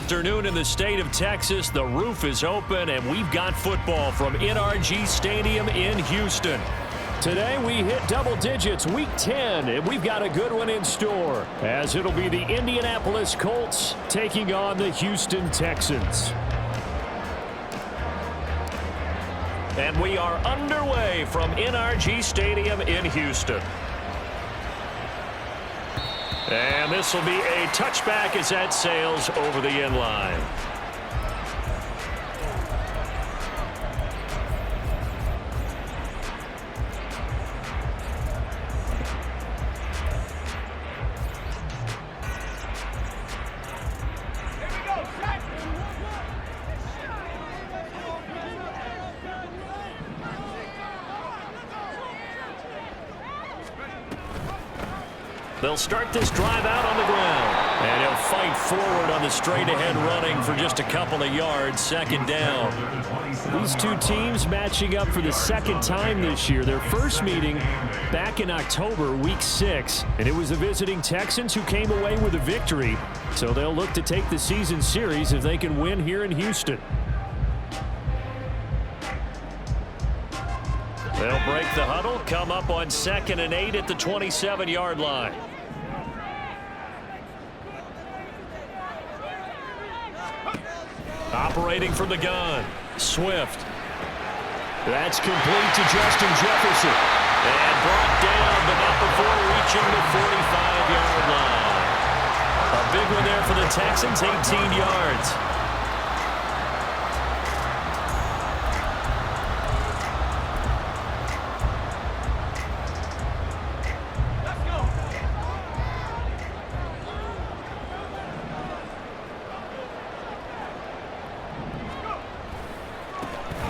afternoon in the state of Texas. The roof is open, and we've got football from NRG Stadium in Houston. Today we hit double digits, Week 10, and we've got a good one in store, as it'll be the Indianapolis Colts taking on the Houston Texans. And we are underway from NRG Stadium in Houston. And this will be a touchback as that sails over the end line. They'll start this drive out on the ground. And he'll fight forward on the straight-ahead running for just a couple of yards, second down. These two teams matching up for the second time this year. Their first meeting back in October, Week 6. And it was the visiting Texans who came away with a victory. So they'll look to take the season series if they can win here in Houston. They'll break the huddle, come up on 2nd and 8 at the 27-yard line. Operating from the gun, Swift. That's complete to Justin Jefferson. And brought down, but not before reaching the 45-yard line. A big one there for the Texans, 18 yards.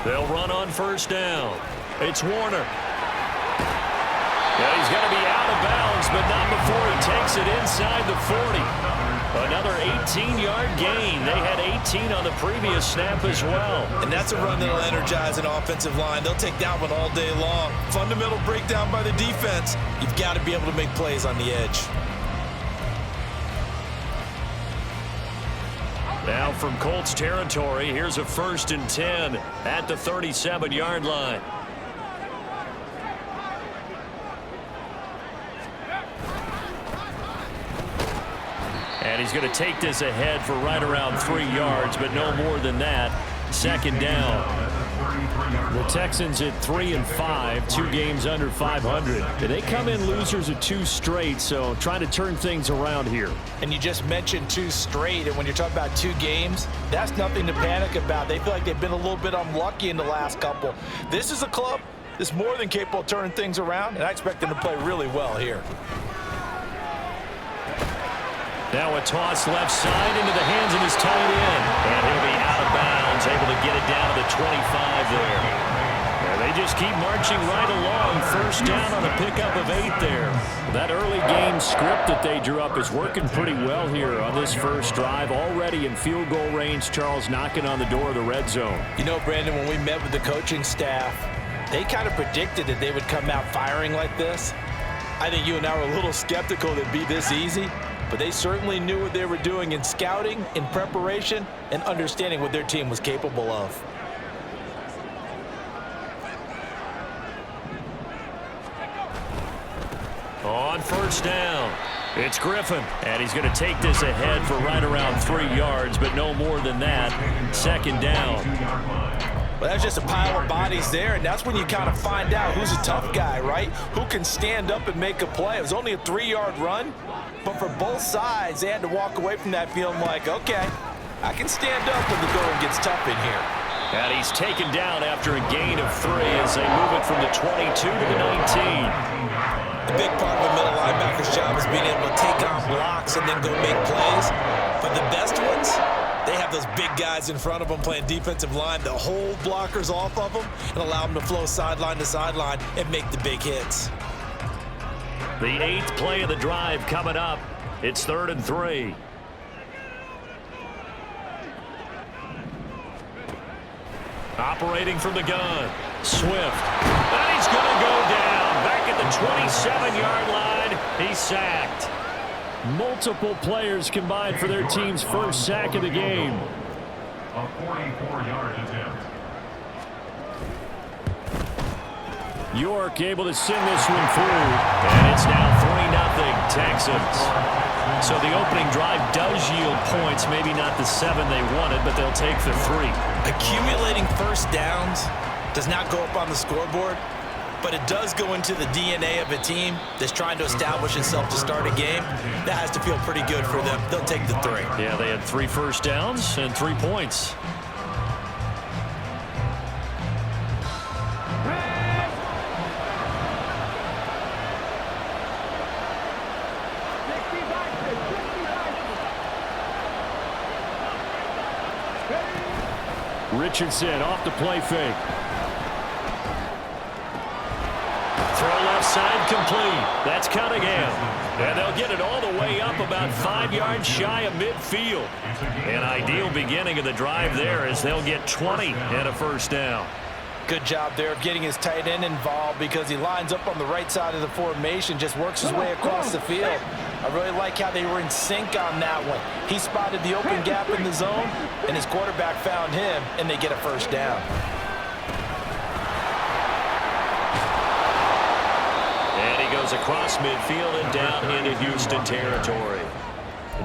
They'll run on first down. It's Warner. Yeah, he's going to be out of bounds, but not before he takes it inside the 40. Another 18-yard gain. They had 18 on the previous snap as well. And that's a run that'll energize an offensive line. They'll take that one all day long. Fundamental breakdown by the defense. You've got to be able to make plays on the edge. Now from Colts territory, here's a 1st and 10 at the 37-yard line. And he's going to take this ahead for right around 3 yards, but no more than that. Second down. The Texans at 3-5, 2 games under 500. They come in losers of 2 straight, so trying to turn things around here. And you just mentioned 2 straight, and when you're talking about 2 games, that's nothing to panic about. They feel like they've been a little bit unlucky in the last couple. This is a club that's more than capable of turning things around, and I expect them to play really well here. Now a toss left side into the hands of his tight end. And he'll be out of bounds, able to get it down to the 25 there. And they just keep marching right along. First down on a pickup of 8 there. That early game script that they drew up is working pretty well here on this first drive. Already in field goal range, Charles knocking on the door of the red zone. You know, Brandon, when we met with the coaching staff, they kind of predicted that they would come out firing like this. I think you and I were a little skeptical that it'd be this easy. But they certainly knew what they were doing in scouting, in preparation, and understanding what their team was capable of. On first down, it's Griffin. And he's going to take this ahead for right around 3 yards, but no more than that. Second down. Well, that's just a pile of bodies there, and that's when you kind of find out who's a tough guy, right? Who can stand up and make a play. It was only a 3-yard run, but for both sides, they had to walk away from that feeling like, okay, I can stand up when the going gets tough in here. And he's taken down after a gain of 3 as they move it from the 22 to the 19. The big part of a middle linebacker's job is being able to take on blocks and then go make plays. But the best ones, they have those big guys in front of them playing defensive line that hold blockers off of them and allow them to flow sideline to sideline and make the big hits. The 8th play of the drive coming up. It's 3rd and 3. Operating from the gun, Swift. And he's going to go down. Back at the 27-yard line, he's sacked. Multiple players combined for their team's first sack of the game. A 44-yard attempt. York able to send this one through. And it's now 3-0 Texans. So the opening drive does yield points. Maybe not the 7 they wanted, but they'll take the 3. Accumulating first downs does not go up on the scoreboard, but it does go into the DNA of a team that's trying to establish itself to start a game. That has to feel pretty good for them. They'll take the 3. Yeah, they had 3 first downs and 3 points. Richardson off the play fake. Throw left side complete. That's Cunningham. And they'll get it all the way up about 5 yards shy of midfield. An ideal beginning of the drive there as they'll get 20 and a first down. Good job there of getting his tight end involved because he lines up on the right side of the formation, just works his way across the field. I really like how they were in sync on that one. He spotted the open gap in the zone, and his quarterback found him, and they get a first down. And he goes across midfield and down into Houston territory.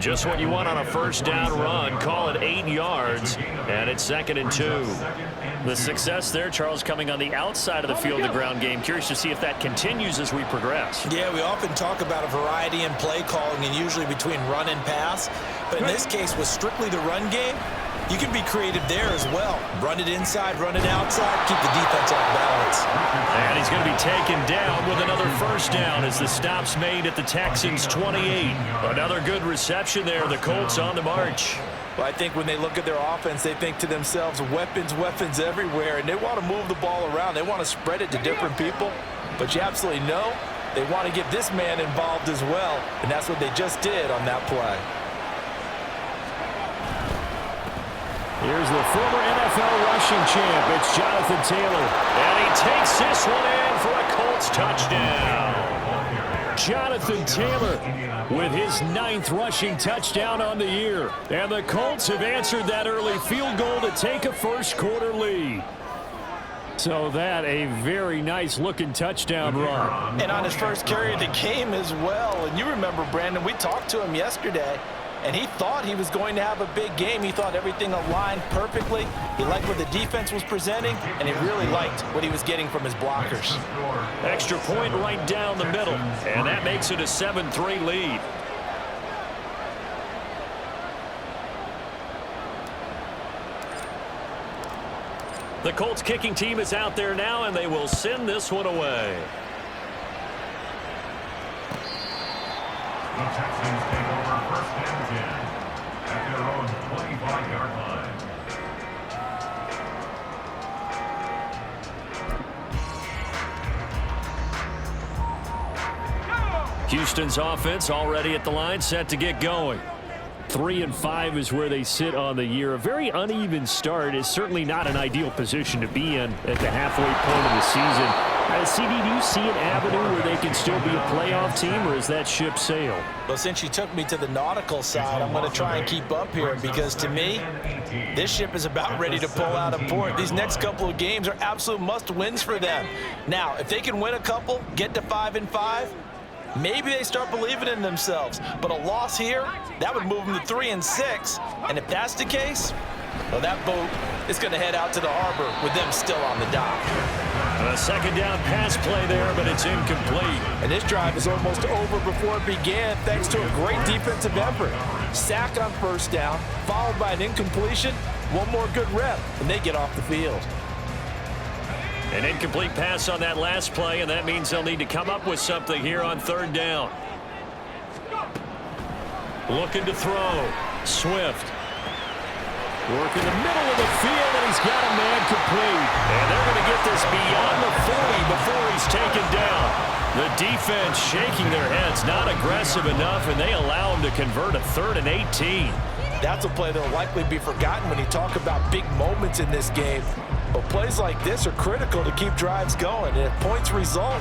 Just what you want on a first down run. Call it 8 yards, and it's 2nd and 2. The success there, Charles, coming on the outside of the field, the ground game. Curious to see if that continues as we progress. Yeah, we often talk about a variety in play calling and usually between run and pass. But in this case, with strictly the run game, you can be creative there as well. Run it inside, run it outside, keep the defense off balance. And he's going to be taken down with another first down as the stop's made at the Texans' 28. Another good reception there. The Colts on the march. Well, I think when they look at their offense, they think to themselves, weapons, weapons everywhere, and they want to move the ball around. They want to spread it to different people, but you absolutely know they want to get this man involved as well, and that's what they just did on that play. Here's the former NFL rushing champ. It's Jonathan Taylor. And he takes this one in for a Colts touchdown. Jonathan Taylor with his 9th rushing touchdown on the year. And the Colts have answered that early field goal to take a first-quarter lead. So that a very nice-looking touchdown run. And on his first carry of the game as well. And you remember, Brandon, we talked to him yesterday, and he thought he was going to have a big game. He thought everything aligned perfectly. He liked what the defense was presenting, and he really liked what he was getting from his blockers. Extra point right down the middle, and that makes it a 7-3 lead. The Colts kicking team is out there now, and they will send this one away. The Texans take over 1st and 10 at their own 25-yard line. Houston's offense already at the line, set to get going. 3-5 is where they sit on the year. A very uneven start is certainly not an ideal position to be in at the halfway point of the season. CD, do you see an avenue where they can still be a playoff team, or is that ship sailed? Well, since you took me to the nautical side, I'm going to try and keep up here because, to me, this ship is about ready to pull out of port. These next couple of games are absolute must-wins for them. Now, if they can win a couple, get to 5-5, maybe they start believing in themselves. But a loss here, that would move them to 3-6. And if that's the case, well, that boat is going to head out to the harbor with them still on the dock. A second down pass play there, but it's incomplete. And this drive is almost over before it began thanks to a great defensive effort. Sack on first down, followed by an incompletion. One more good rep, and they get off the field. An incomplete pass on that last play, and that means they'll need to come up with something here on 3rd down. Looking to throw. Swift. Working the middle of the field, and he's got a man complete. And they're going to get this beyond the 40 before he's taken down. The defense shaking their heads, not aggressive enough, and they allow him to convert a 3rd and 18. That's a play that will likely be forgotten when you talk about big moments in this game. But plays like this are critical to keep drives going. And if points result,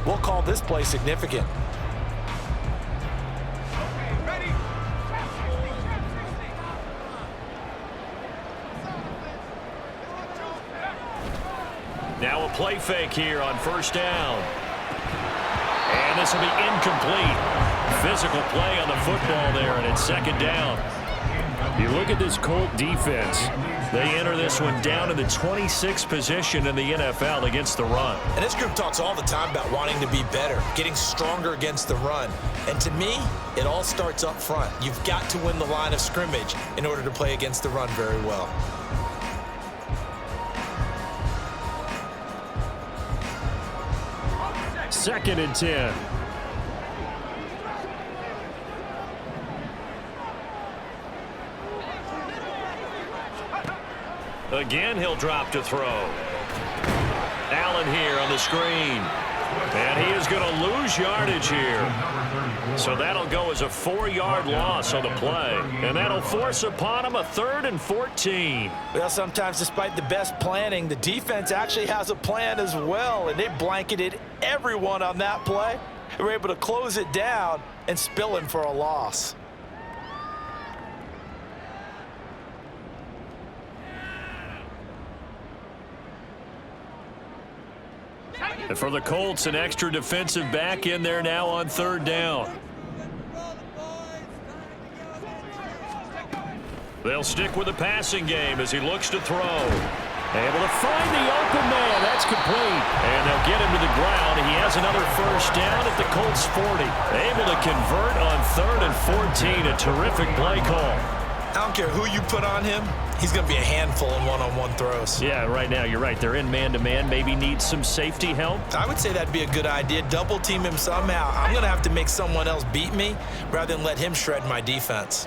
we'll call this play significant. Now a play fake here on first down. And this will be incomplete. Physical play on the football there, and it's second down. You look at this Colt defense. They enter this one down in the 26th position in the NFL against the run. And this group talks all the time about wanting to be better, getting stronger against the run. And to me, it all starts up front. You've got to win the line of scrimmage in order to play against the run very well. Second and 10. Again, he'll drop to throw. Allen here on the screen. And he is going to lose yardage here. So that'll go as a 4-yard loss on the play. And that'll force upon him a 3rd and 14. Well, sometimes despite the best planning, the defense actually has a plan as well. And they blanketed everyone on that play. They were able to close it down and spill him for a loss. And for the Colts, an extra defensive back in there now on 3rd down. They'll stick with the passing game as he looks to throw. Able to find the open man. That's complete. And they'll get him to the ground. He has another first down at the Colts 40. Able to convert on 3rd and 14. A terrific play call. I don't care who you put on him. He's going to be a handful in one-on-one throws. Yeah, right now, you're right. They're in man-to-man. Maybe needs some safety help. I would say that'd be a good idea. Double team him somehow. I'm going to have to make someone else beat me rather than let him shred my defense.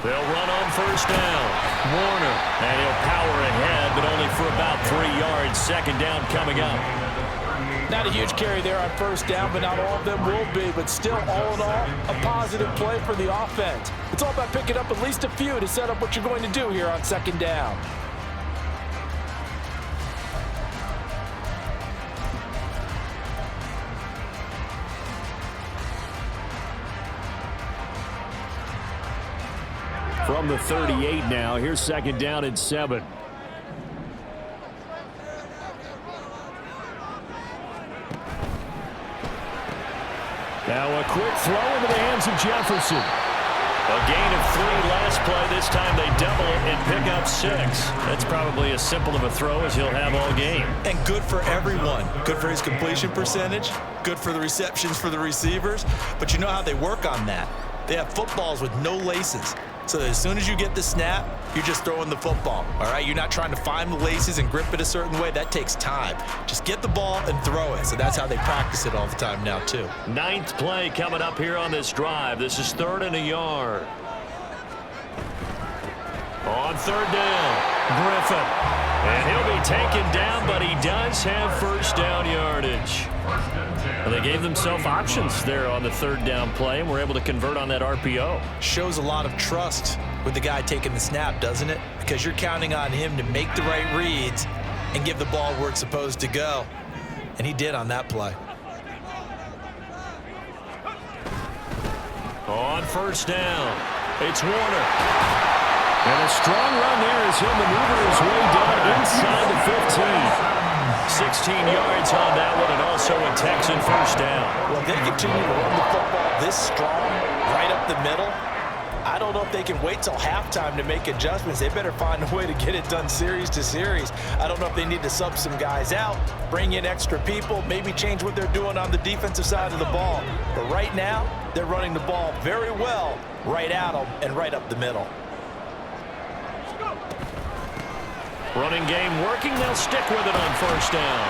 They'll run on first down. Warner, and he'll power ahead, but only for about 3 yards. Second down coming up. Not a huge carry there on first down, but not all of them will be. But still, all in all, a positive play for the offense. It's all about picking up at least a few to set up what you're going to do here on second down. From the 38 now, here's second down and 7. Now a quick throw into the hands of Jefferson. A gain of 3 last play. This time they double it and pick up 6. That's probably as simple of a throw as he'll have all game. And good for everyone. Good for his completion percentage. Good for the receptions for the receivers. But you know how they work on that. They have footballs with no laces. So as soon as you get the snap, you're just throwing the football, all right? You're not trying to find the laces and grip it a certain way. That takes time. Just get the ball and throw it. So that's how they practice it all the time now, too. 9th play coming up here on this drive. This is 3rd and a yard. On 3rd down, Griffin. And he'll be taken down, but he does have first down yardage. Well, they gave themselves options there on the 3rd down play and were able to convert on that RPO. Shows a lot of trust with the guy taking the snap, doesn't it? Because you're counting on him to make the right reads and give the ball where it's supposed to go. And he did on that play. On first down, it's Warner. And a strong run there as he'll maneuver his way down inside the 15. 16 yards on that one, and also a Texan first down. Well, if they continue to run the football this strong, right up the middle, I don't know if they can wait till halftime to make adjustments. They better find a way to get it done series to series. I don't know if they need to sub some guys out, bring in extra people, maybe change what they're doing on the defensive side of the ball. But right now, they're running the ball very well right at them and right up the middle. Running game working. They'll stick with it on first down.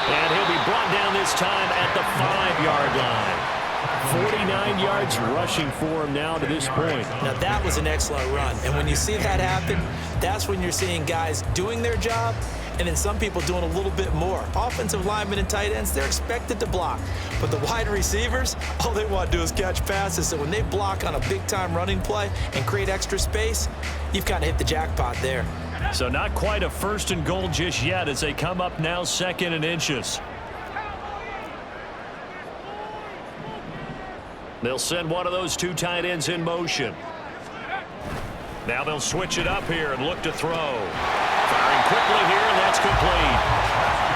And he'll be brought down this time at the 5-yard line. 49 yards rushing for him now to this point. Now, that was an excellent run. And when you see that happen, that's when you're seeing guys doing their job and then some people doing a little bit more. Offensive linemen and tight ends, they're expected to block. But the wide receivers, all they want to do is catch passes. So when they block on a big-time running play and create extra space, you've kind of hit the jackpot there. So not quite a 1st and goal just yet as they come up now 2nd and inches. They'll send one of those 2 tight ends in motion. Now they'll switch it up here and look to throw. Firing quickly here, and that's complete.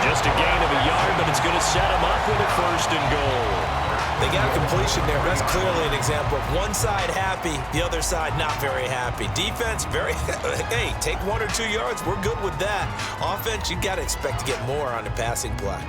Just a gain of a yard, but it's going to set them up with a 1st and goal. They got a completion there. That's clearly an example of one side happy, the other side not very happy. Defense, very, hey, take 1 or 2 yards. We're good with that. Offense, you got to expect to get more on the passing play.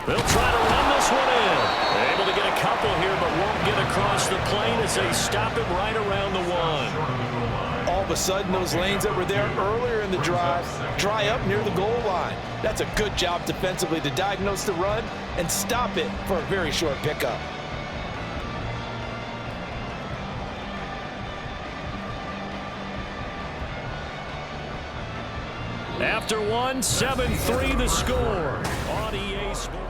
They'll try to run this one in. They're able to get a couple here, but won't get across the plane as they stop it right around the 1. All of a sudden, those lanes that were there earlier in the drive dry up near the goal line. That's a good job defensively to diagnose the run and stop it for a very short pickup. After 1, 7-3 the score on EA Sports.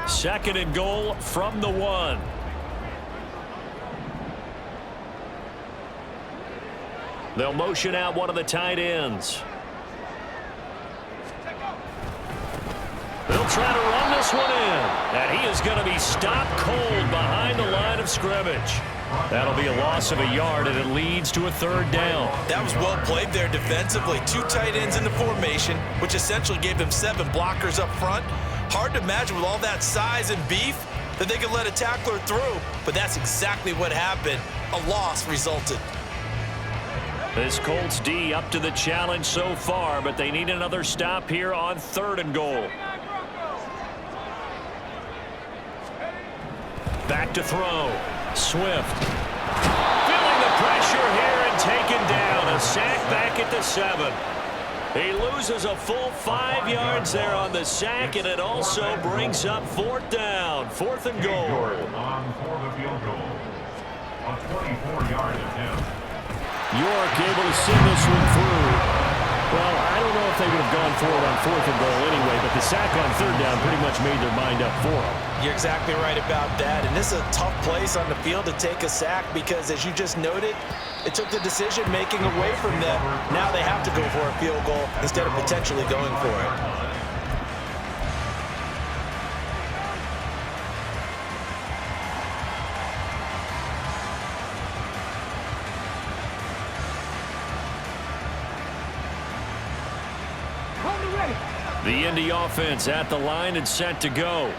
Second and goal from the 1. They'll motion out one of the tight ends. They'll try to run this one in. And he is going to be stopped cold behind the line of scrimmage. That'll be a loss of a yard, and it leads to a 3rd down. That was well played there defensively. 2 tight ends in the formation, which essentially gave them 7 blockers up front. Hard to imagine with all that size and beef that they could let a tackler through, but that's exactly what happened. A loss resulted. This Colts D up to the challenge so far, but they need another stop here on 3rd and goal. Back to throw. Swift. Feeling the pressure here and taken down. A sack back at the 7. He loses a full 5 yards there on the sack, and it also brings up 4th down. 4th and goal. On for the field goal. A 24-yard attempt. York able to send this one through. Well, I don't know if they would have gone for it on 4th and goal anyway, but the sack on 3rd down pretty much made their mind up for them. You're exactly right about that, and this is a tough place on the field to take a sack because, as you just noted, it took the decision-making away from them. Now they have to go for a field goal instead of potentially going for it. The Indy offense at the line and set to go.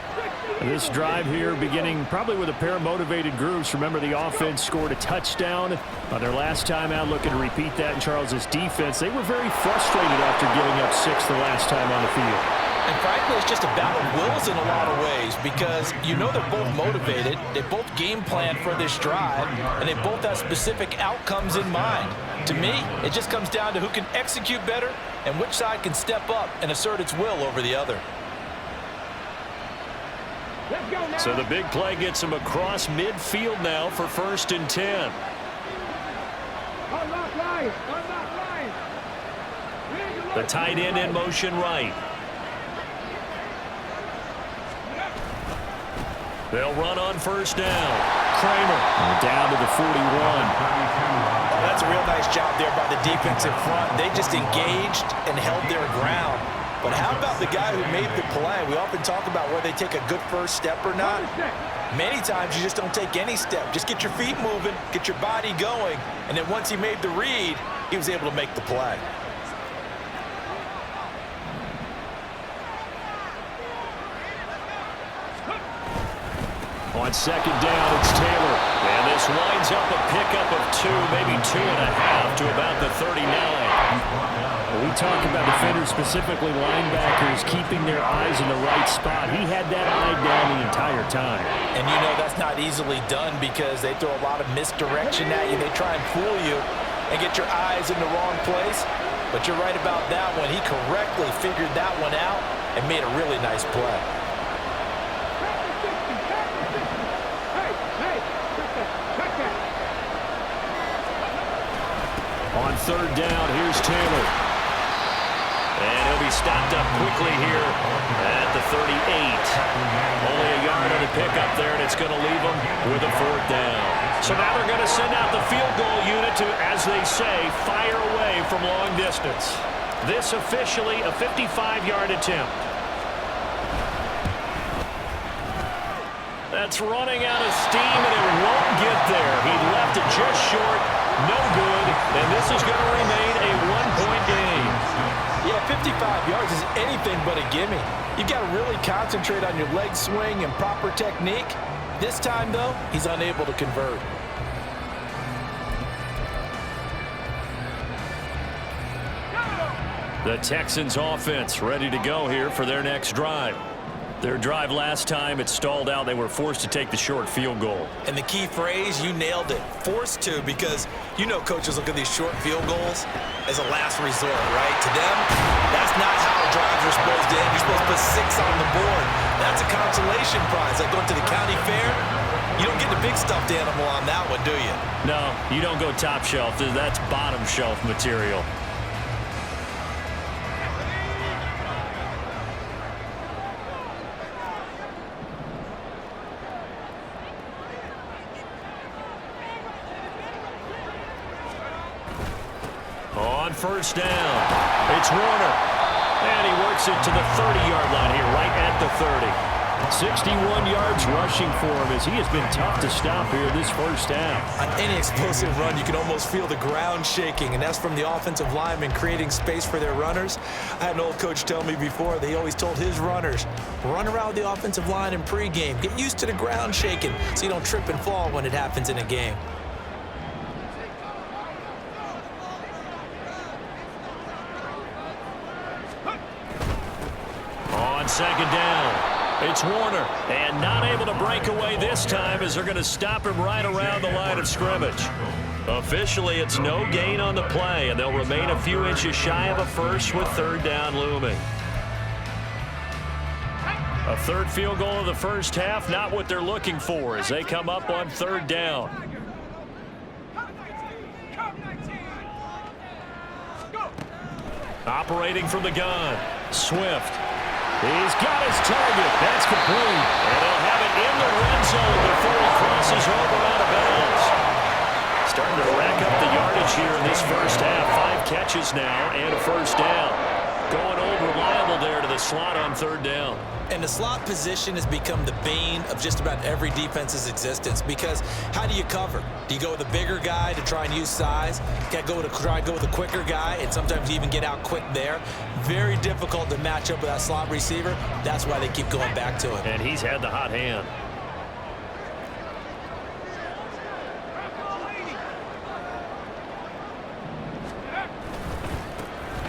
This drive here beginning probably with a pair of motivated groups. Remember, the offense scored a touchdown on their last time out, looking to repeat that in Charles's defense. They were very frustrated after giving up 6 the last time on the field. And frankly, it's just a battle of wills in a lot of ways because you know they're both motivated, they both game plan for this drive, and they both have specific outcomes in mind. To me, it just comes down to who can execute better and which side can step up and assert its will over the other. So the big play gets him across midfield now for 1st and 10. The tight end in motion right. They'll run on 1st down. Kramer down to the 41. Oh, that's a real nice job there by the defense in front. They just engaged and held their ground. But how about the guy who made the play? We often talk about whether they take a good first step or not. Many times you just don't take any step. Just get your feet moving, get your body going, and then once he made the read, he was able to make the play. On 2nd down, it's Taylor. And this winds up a pickup of 2, maybe 2.5 to about the 39. We talk about defenders, specifically linebackers, keeping their eyes in the right spot. He had that eye down the entire time. And you know that's not easily done because they throw a lot of misdirection at you. They try and fool you and get your eyes in the wrong place. But you're right about that one. He correctly figured that one out and made a really nice play. On 3rd down, here's Taylor. And he'll be stopped up quickly here at the 38. Only a yard on the pickup there, and it's going to leave them with a 4th down. So now they're going to send out the field goal unit to, as they say, fire away from long distance. This officially a 55-yard attempt. That's running out of steam, and it won't get there. He left it just short, no good, and this is going to remain a 1-point game. Yeah, 55 yards is anything but a gimme. You've got to really concentrate on your leg swing and proper technique. This time, though, he's unable to convert. The Texans offense ready to go here for their next drive. Their drive last time, it stalled out. They were forced to take the short field goal. And the key phrase, you nailed it, forced to, because you know coaches look at these short field goals as a last resort, right? To them, that's not how drives are supposed to end. You're supposed to put 6 on the board. That's a consolation prize. Like going to the county fair, you don't get the big stuffed animal on that one, do you? No, you don't go top shelf. That's bottom shelf material. On 1st down, it's Warner. And he works it to the 30-yard line here, right at the 30. 61 yards rushing for him as he has been tough to stop here this first half. On any explosive run, you can almost feel the ground shaking, and that's from the offensive linemen creating space for their runners. I had an old coach tell me before, they always told his runners, run around with the offensive line in pregame. Get used to the ground shaking so you don't trip and fall when it happens in a game. On 2nd down, it's Warner, and not able to break away this time as they're going to stop him right around the line of scrimmage. Officially, it's no gain on the play, and they'll remain a few inches shy of a first with 3rd down looming. A 3rd field goal of the first half, not what they're looking for as they come up on 3rd down. Operating from the gun, Swift. He's got his target. That's complete. And they'll have it in the red zone before he crosses over out of bounds. Starting to rack up the yardage here in this first half. 5 catches now and a 1st down. Going old reliable there to the slot on 3rd down. And the slot position has become the bane of just about every defense's existence, because how do you cover? Do you go with a bigger guy to try and use size? You got to try and go with a quicker guy, and sometimes you even get out quick there. Very difficult to match up with that slot receiver. That's why they keep going back to him. And he's had the hot hand.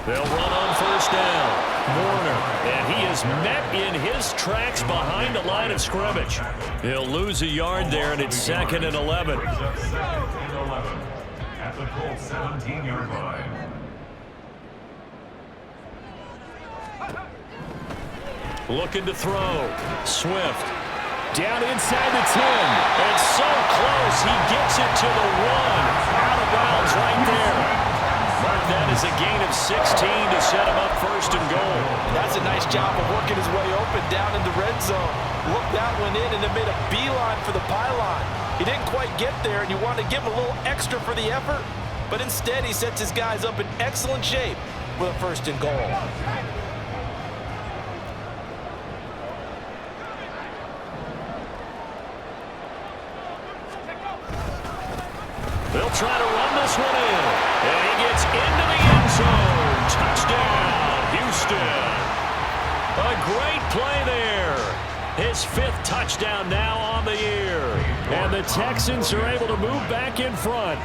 They'll run on 1st down. Warner, and he is met in his tracks behind the line of scrimmage. He'll lose a yard there, and it's 2nd and 11. 2nd and 11 at the Colts 17-yard line. Looking to throw. Swift. Down inside the 10. It's so close. He gets it to the 1. Out of bounds right there. Mark that as a gain of 16 to set him up 1st and goal. That's a nice job of working his way open down in the red zone. Looked that one in and then made a beeline for the pylon. He didn't quite get there, and you wanted to give him a little extra for the effort, but instead he sets his guys up in excellent shape with a 1st and goal. They'll try to run this one in. And he gets into the end zone. Touchdown, Houston. A great play there. His 5th touchdown now on the year. And the Texans are able to move back in front.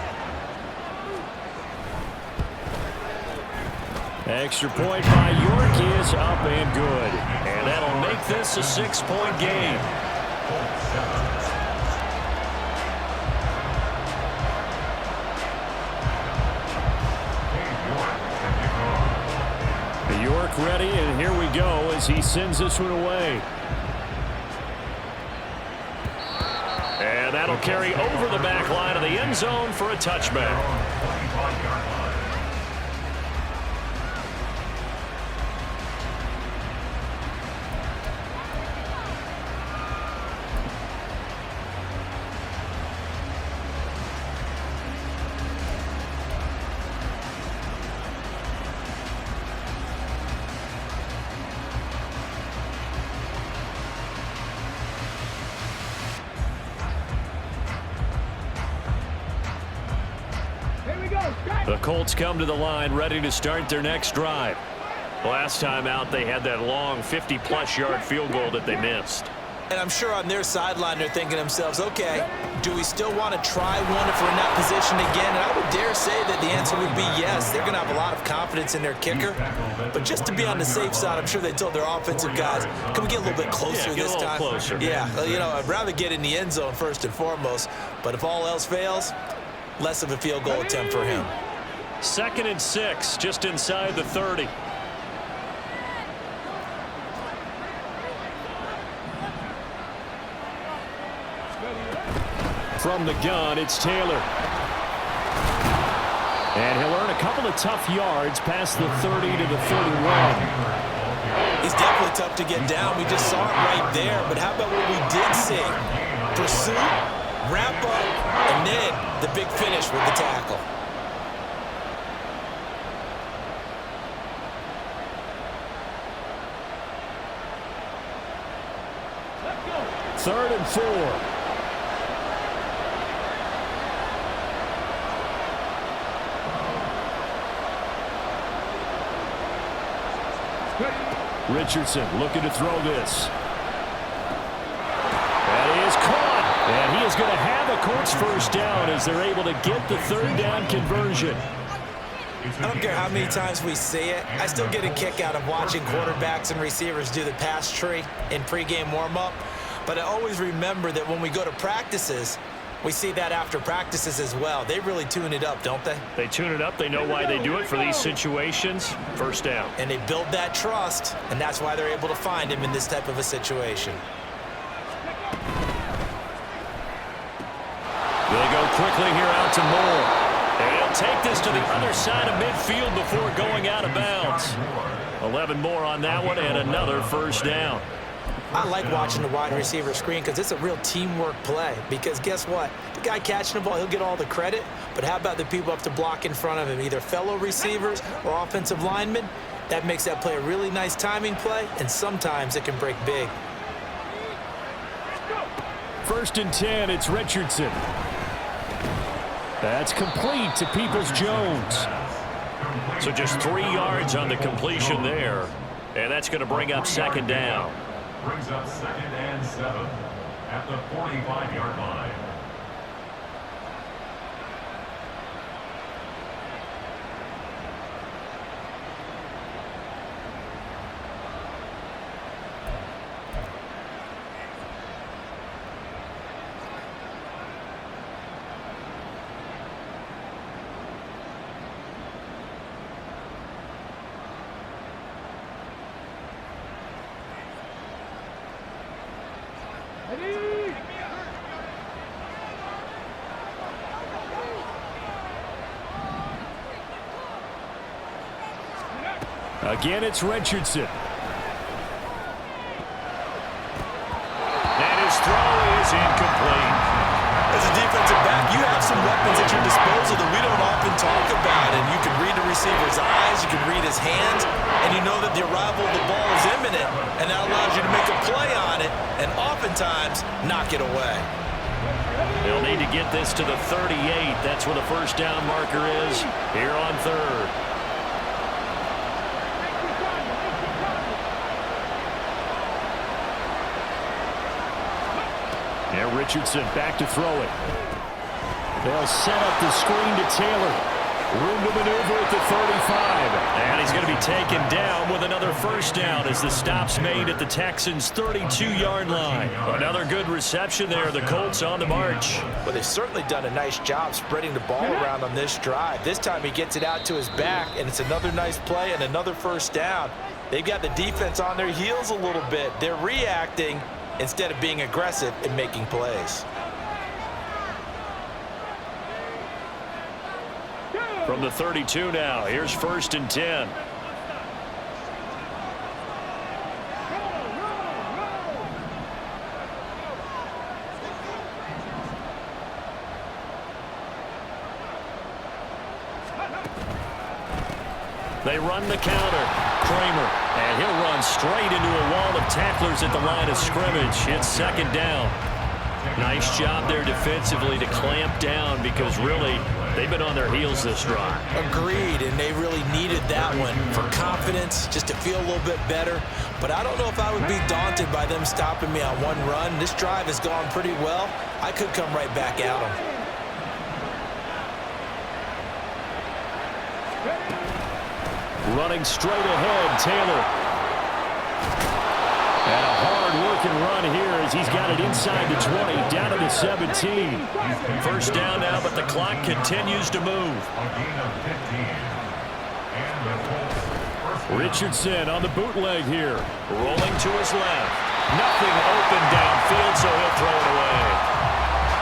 Extra point by York is up and good. And that'll make this a 6-point game. York ready, and here we go as he sends this one away. And that'll carry over the back line of the end zone for a touchback. The Colts come to the line ready to start their next drive. Last time out, they had that long 50-plus yard field goal that they missed. And I'm sure on their sideline they're thinking to themselves, okay, do we still want to try one if we're in that position again? And I would dare say that the answer would be yes. They're going to have a lot of confidence in their kicker. But just to be on the safe side, I'm sure they told their offensive guys, can we get a little bit closer this time? Closer. Yeah, you know, I'd rather get in the end zone first and foremost. But if all else fails, less of a field goal attempt for him. 2nd and 6, just inside the 30. From the gun, it's Taylor. And he'll earn a couple of tough yards past the 30 to the 31. He's definitely tough to get down. We just saw it right there. But how about what we did see? Pursuit, wrap up, and then the big finish with the tackle. Third and 4. Richardson looking to throw this. That is caught. And he is going to have a Colts first down as they're able to get the 3rd down conversion. I don't care how many times we see it. I still get a kick out of watching quarterbacks and receivers do the pass tree in pregame warm-up. But I always remember that when we go to practices, we see that after practices as well. They really tune it up, don't they? They tune it up. They know why they do it for these situations. First down. And they build that trust, and that's why they're able to find him in this type of a situation. They go quickly here out to Moore. And he'll take this to the other side of midfield before going out of bounds. 11 more on that one and another first down. I like watching the wide receiver screen because it's a real teamwork play. Because guess what? The guy catching the ball, he'll get all the credit. But how about the people up to block in front of him, either fellow receivers or offensive linemen? That makes that play a really nice timing play, and sometimes it can break big. 1st and 10, it's Richardson. That's complete to Peoples-Jones. So just 3 yards on the completion there. And that's going to bring up 2nd down. Brings up 2nd and 7 at the 45-yard line. Again, it's Richardson. And his throw is incomplete. As a defensive back, you have some weapons at your disposal that we don't often talk about. And you can read the receiver's eyes, you can read his hands, and you know that the arrival of the ball is imminent. And that allows you to make a play on it and oftentimes knock it away. They'll need to get this to the 38. That's where the first down marker is here on 3rd. And Richardson back to throw it. They'll set up the screen to Taylor. Room to maneuver at the 35. And he's going to be taken down with another first down as the stop's made at the Texans' 32-yard line. Another good reception there. The Colts on the march. Well, they've certainly done a nice job spreading the ball around on this drive. This time he gets it out to his back, and it's another nice play and another first down. They've got the defense on their heels a little bit. They're reacting instead of being aggressive and making plays. From the 32 now, here's 1st and 10. They run the counter. Kramer, and he'll run straight into a wall of tacklers at the line of scrimmage. It's 2nd down. Nice job there defensively to clamp down because really They've been on their heels this drive. Agreed, and they really needed that one for confidence, just to feel a little bit better. But I don't know if I would be daunted by them stopping me on one run. This drive has gone pretty well. I could come right back at them. Running straight ahead, Taylor. And a hard-working run here as he's got it inside the 20, down to the 17. First down now, but the clock continues to move. Richardson on the bootleg here. Rolling to his left. Nothing open downfield, so he'll throw it away.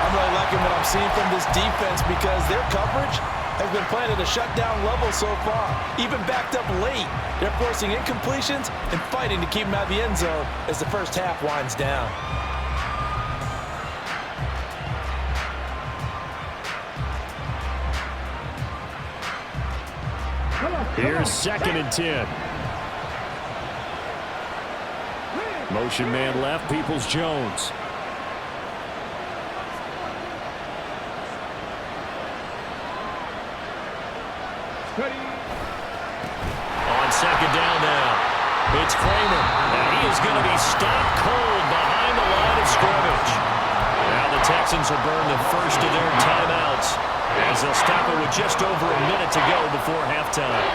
I'm really liking what I'm seeing from this defense because their coverage has been playing at a shutdown level so far. Even backed up late, they're forcing incompletions and fighting to keep them out of the end zone as the first half winds down. Here's 2nd and 10. Motion man left, Peoples-Jones. On 2nd down now, it's Kramer, and he is going to be stopped cold behind the line of scrimmage. Now the Texans will burn the first of their timeouts as they'll stop it with just over a minute to go before halftime.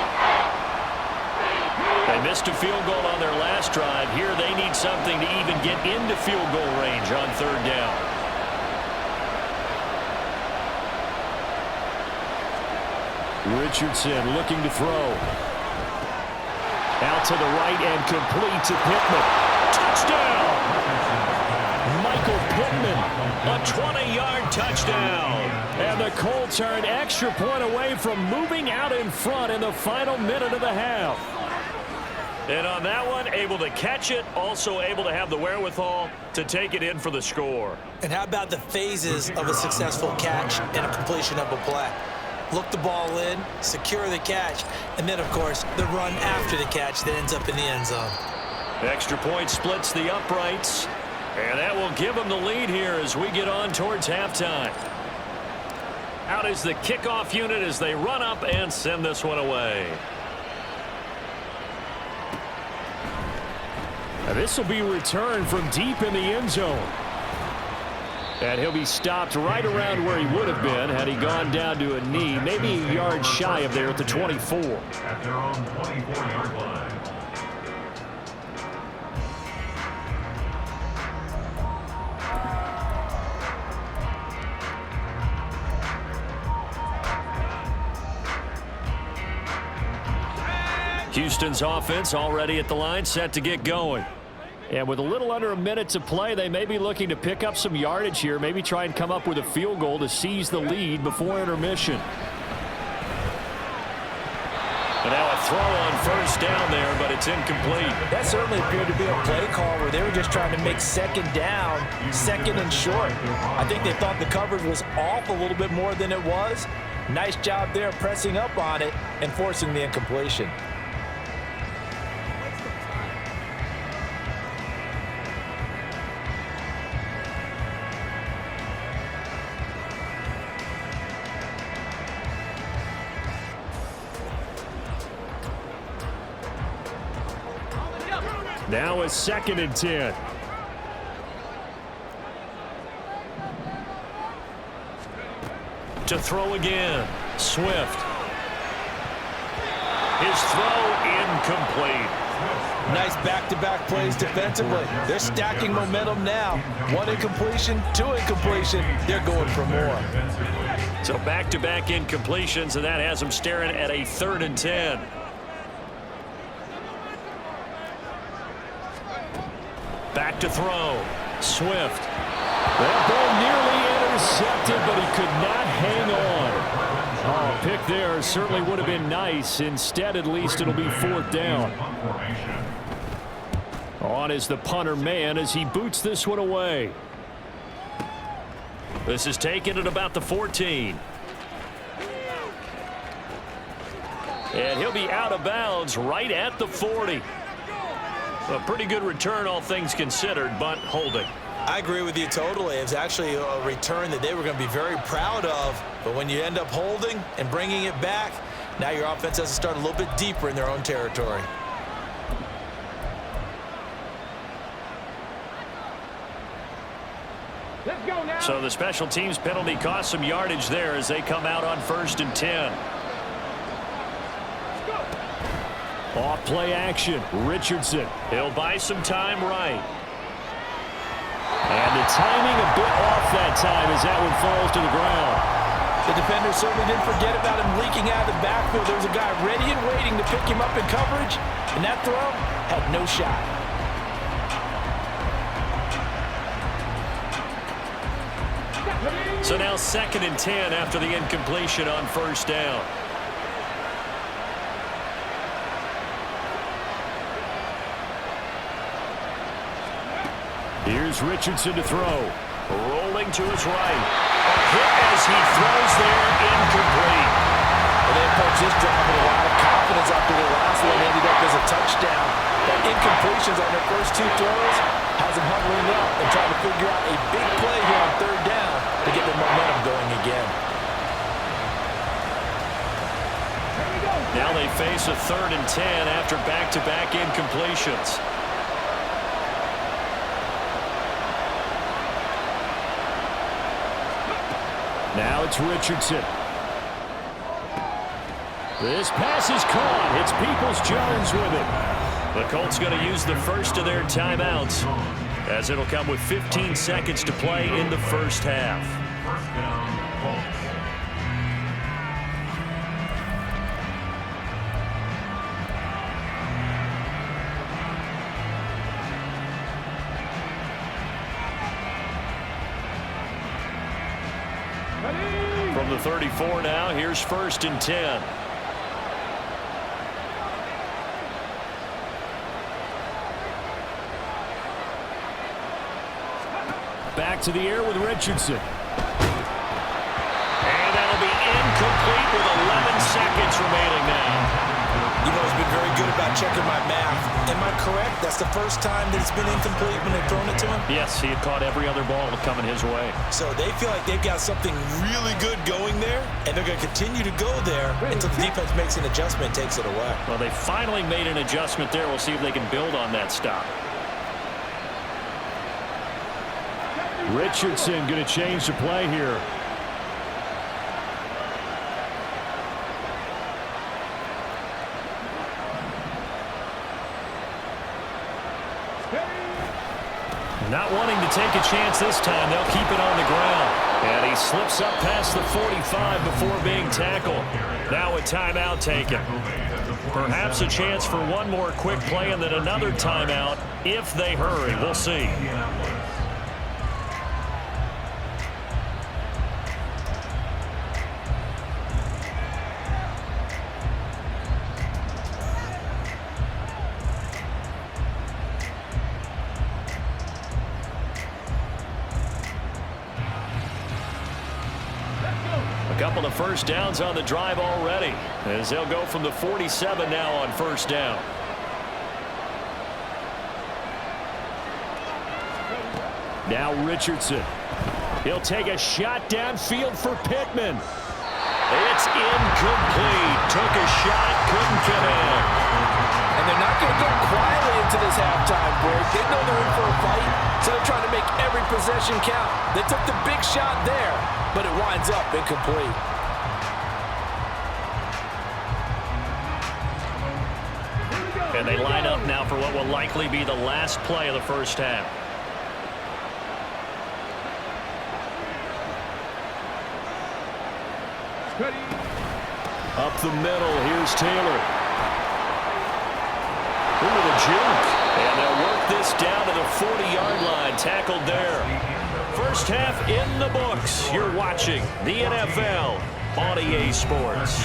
They missed a field goal on their last drive. Here they need something to even get into field goal range on 3rd down. Richardson looking to throw. Out to the right and complete to Pittman. Touchdown! Michael Pittman, a 20-yard touchdown. And the Colts are an extra point away from moving out in front in the final minute of the half. And on that one, able to catch it, also able to have the wherewithal to take it in for the score. And how about the phases of a successful catch and a completion of a play? Look the ball in, secure the catch, and then, of course, the run after the catch that ends up in the end zone. Extra point splits the uprights, and that will give them the lead here as we get on towards halftime. Out is the kickoff unit as they run up and send this one away. Now this will be returned from deep in the end zone. And he'll be stopped right around where he would have been had he gone down to a knee, maybe a yard shy of there at the 24. At their own 24-yard line. Houston's offense already at the line, set to get going. And with a little under a minute to play, they may be looking to pick up some yardage here, maybe try and come up with a field goal to seize the lead before intermission. And now a throw on 1st down there, but it's incomplete. That certainly appeared to be a play call where they were just trying to make 2nd down, 2nd and short. I think they thought the coverage was off a little bit more than it was. Nice job there pressing up on it and forcing the incompletion. Now it's 2nd and 10. To throw again, Swift. His throw incomplete. Nice back-to-back plays defensively. They're stacking momentum now. 1 incompletion, 2 incompletion. They're going for more. So back-to-back incompletions, and that has them staring at a 3rd and 10. Back to throw. Swift. That ball nearly intercepted, but he could not hang on. Oh, a pick there certainly would have been nice. Instead, at least, it'll be 4th down. On is the punter man as he boots this one away. This is taken at about the 14. And he'll be out of bounds right at the 40. A pretty good return, all things considered, but holding. I agree with you totally. It's actually a return that they were going to be very proud of. But when you end up holding and bringing it back, now your offense has to start a little bit deeper in their own territory. Let's go now. So the special teams penalty cost some yardage there as they come out on 1st and 10. Off play action. Richardson. He'll buy some time right. And the timing a bit off that time as that one falls to the ground. The defender certainly didn't forget about him leaking out of the backfield. There was a guy ready and waiting to pick him up in coverage, and that throw had no shot. So now 2nd and 10 after the incompletion on 1st down. Here's Richardson to throw. Rolling to his right. A hit as he throws there, incomplete. Well, they approached this drive with a lot of confidence after the last one ended up as a touchdown. But incompletions on their first 2 throws has them huddling up and trying to figure out a big play here on 3rd down to get their momentum going again. Now they face a 3rd and 10 after back-to-back incompletions. Now it's Richardson. This pass is caught. It's Peoples-Jones with it. The Colts going to use the first of their timeouts as it'll come with 15 seconds to play in the first half. First down, Colts. From the 34 now, here's 1st and 10. Back to the air with Richardson. And that'll be incomplete with 11 seconds remaining now. You know, he's been very good about checking my math. Am I correct? That's the first time that it's been incomplete when they've thrown it to him? Yes, he had caught every other ball coming his way. So they feel like they've got something really good going there, and they're going to continue to go there until the defense makes an adjustment and takes it away. Well, they finally made an adjustment there. We'll see if they can build on that stop. Richardson going to change the play here. Not wanting to take a chance this time, they'll keep it on the ground. And he slips up past the 45 before being tackled. Now a timeout taken. Perhaps a chance for one more quick play and then another timeout if they hurry. We'll see. A couple of first downs on the drive already as they'll go from the 47 now on 1st down. Now Richardson. He'll take a shot downfield for Pittman. It's incomplete. Took a shot, couldn't connect. And they're not going to go quietly into this halftime break. They know they're in for a fight, so they're trying to make every possession count. They took the big shot there, but it winds up incomplete. And they line up now for what will likely be the last play of the first half. Up the middle, here's Taylor. Into the juke. And they'll work this down to the 40-yard line. Tackled there. First half in the books. You're watching the NFL on EA Sports.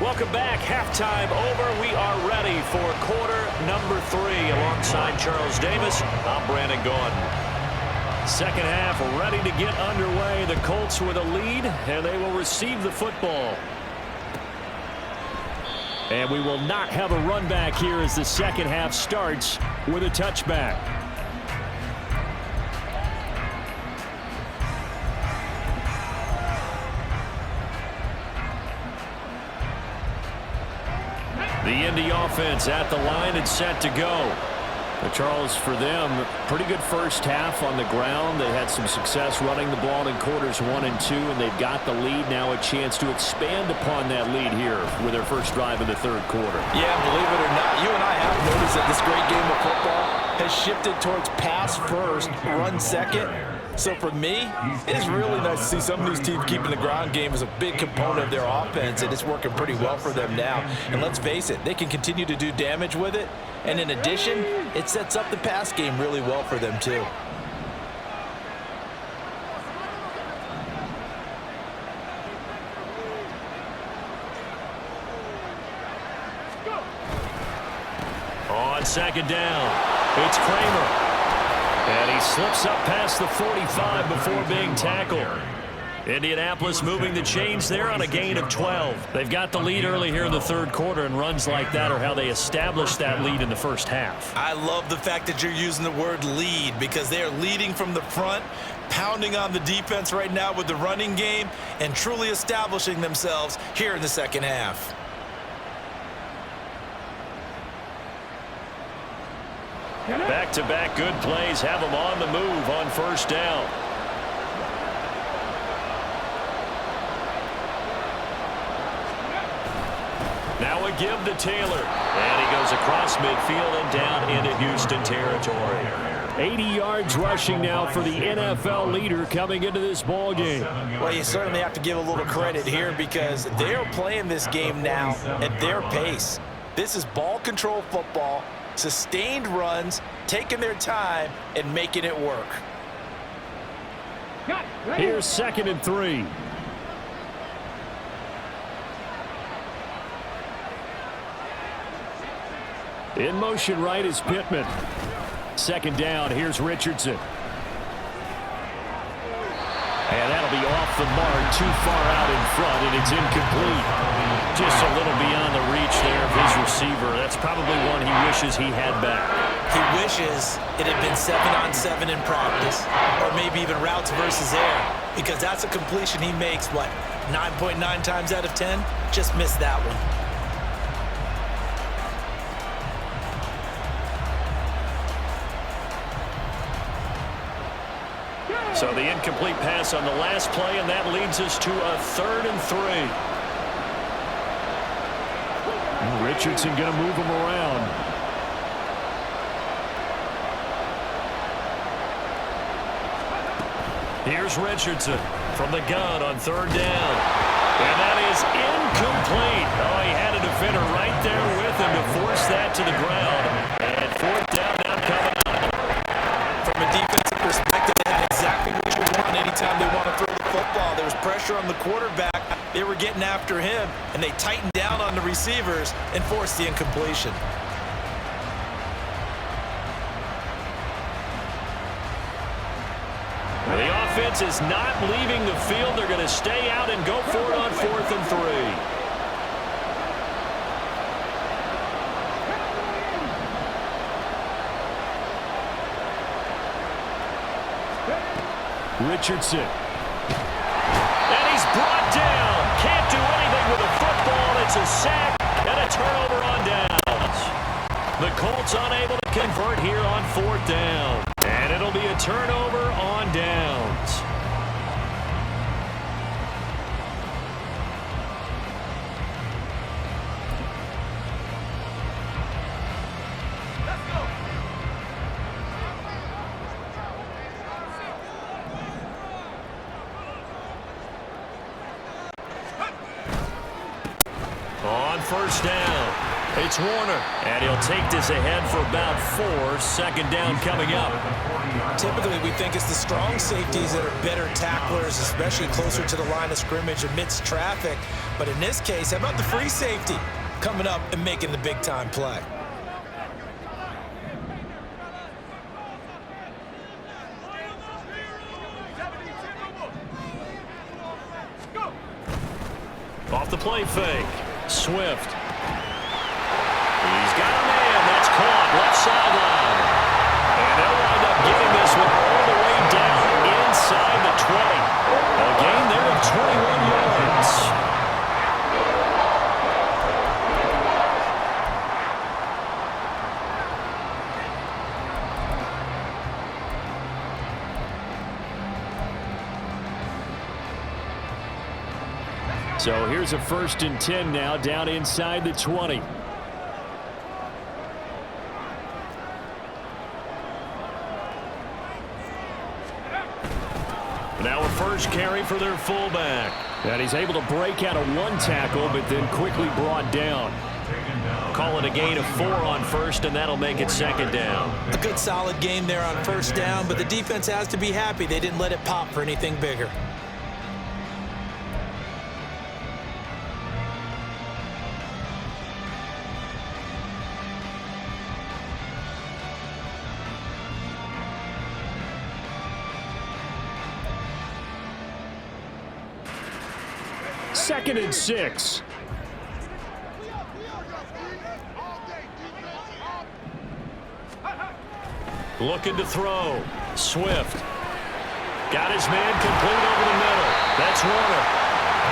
Welcome back. Halftime over. We are ready for quarter number 3. Alongside Charles Davis, I'm Brandon Gordon. Second half ready to get underway. The Colts with a lead, and they will receive the football. And we will not have a run back here as the second half starts with a touchback. The Indy offense at the line and set to go. Charles, for them, pretty good first half on the ground. They had some success running the ball in quarters 1 and 2, and they've got the lead. Now a chance to expand upon that lead here with their first drive in the third quarter. Yeah, believe it or not, you and I have noticed that this great game of football has shifted towards pass first, run second. So for me, it is really nice to see some of these teams keeping the ground game as a big component of their offense, and it's working pretty well for them now. And let's face it, they can continue to do damage with it. And in addition, it sets up the pass game really well for them too. On second down, it's Kramer. And he slips up past the 45 before being tackled. Indianapolis moving the chains there on a gain of 12. They've got the lead early here in the third quarter, and runs like that are how they established that lead in the first half. I love the fact that you're using the word lead, because they are leading from the front, pounding on the defense right now with the running game, and truly establishing themselves here in the second half. Back-to-back good plays have them on the move on first down. Now a give to Taylor. And he goes across midfield and down into Houston territory. 80 yards rushing now for the NFL leader coming into this ball game. Well, you certainly have to give a little credit here, because they're playing this game now at their pace. This is ball control football, sustained runs, taking their time and making it work. Here's 2nd and 3. In motion right is Pittman. Second down, here's Richardson. And that'll be off the mark, too far out in front, and it's incomplete. Just a little beyond the reach there of his receiver. That's probably one he wishes he had back. He wishes it had been 7-on-7 in practice, or maybe even routes versus air, because that's a completion he makes, what, 9.9 times out of 10? Just missed that one. So the incomplete pass on the last play, and that leads us to a 3rd and 3. Richardson going to move him around. Here's Richardson from the gun on 3rd down. And that is incomplete. Oh, he had a defender right there with him to force that to the ground. And 4th down now coming up. From a defensive perspective, they have exactly what you want anytime they want to throw the football. There was pressure on the quarterback. They were getting after him, and they tightened down on the receivers and forced the incompletion. The offense is not leaving the field. They're going to stay out and go for it on 4th and 3. Richardson. And he's brought down. Can't do anything with the football. It's a sack and a turnover on downs. The Colts unable to convert here on 4th down. And it'll be a turnover on downs. On first down, it's Warner, and he'll take this ahead for about 4. 2nd down coming up. Typically, we think it's the strong safeties that are better tacklers, especially closer to the line of scrimmage amidst traffic. But in this case, how about the free safety coming up and making the big-time play? the play fake. Swift. He's got a man. That's caught. Left sideline. And they'll wind up getting this one all the way down inside the 20. A gain there of 21 yards. So here's a 1st and 10 now, down inside the 20. Now a first carry for their fullback. And he's able to break out of 1 tackle, but then quickly brought down. Call it a gain of 4 on 1st, and that'll make it 2nd down. A good solid game there on 1st down, but the defense has to be happy they didn't let it pop for anything bigger. Second and 6. Looking to throw. Swift. Got his man complete over the middle. That's Warner.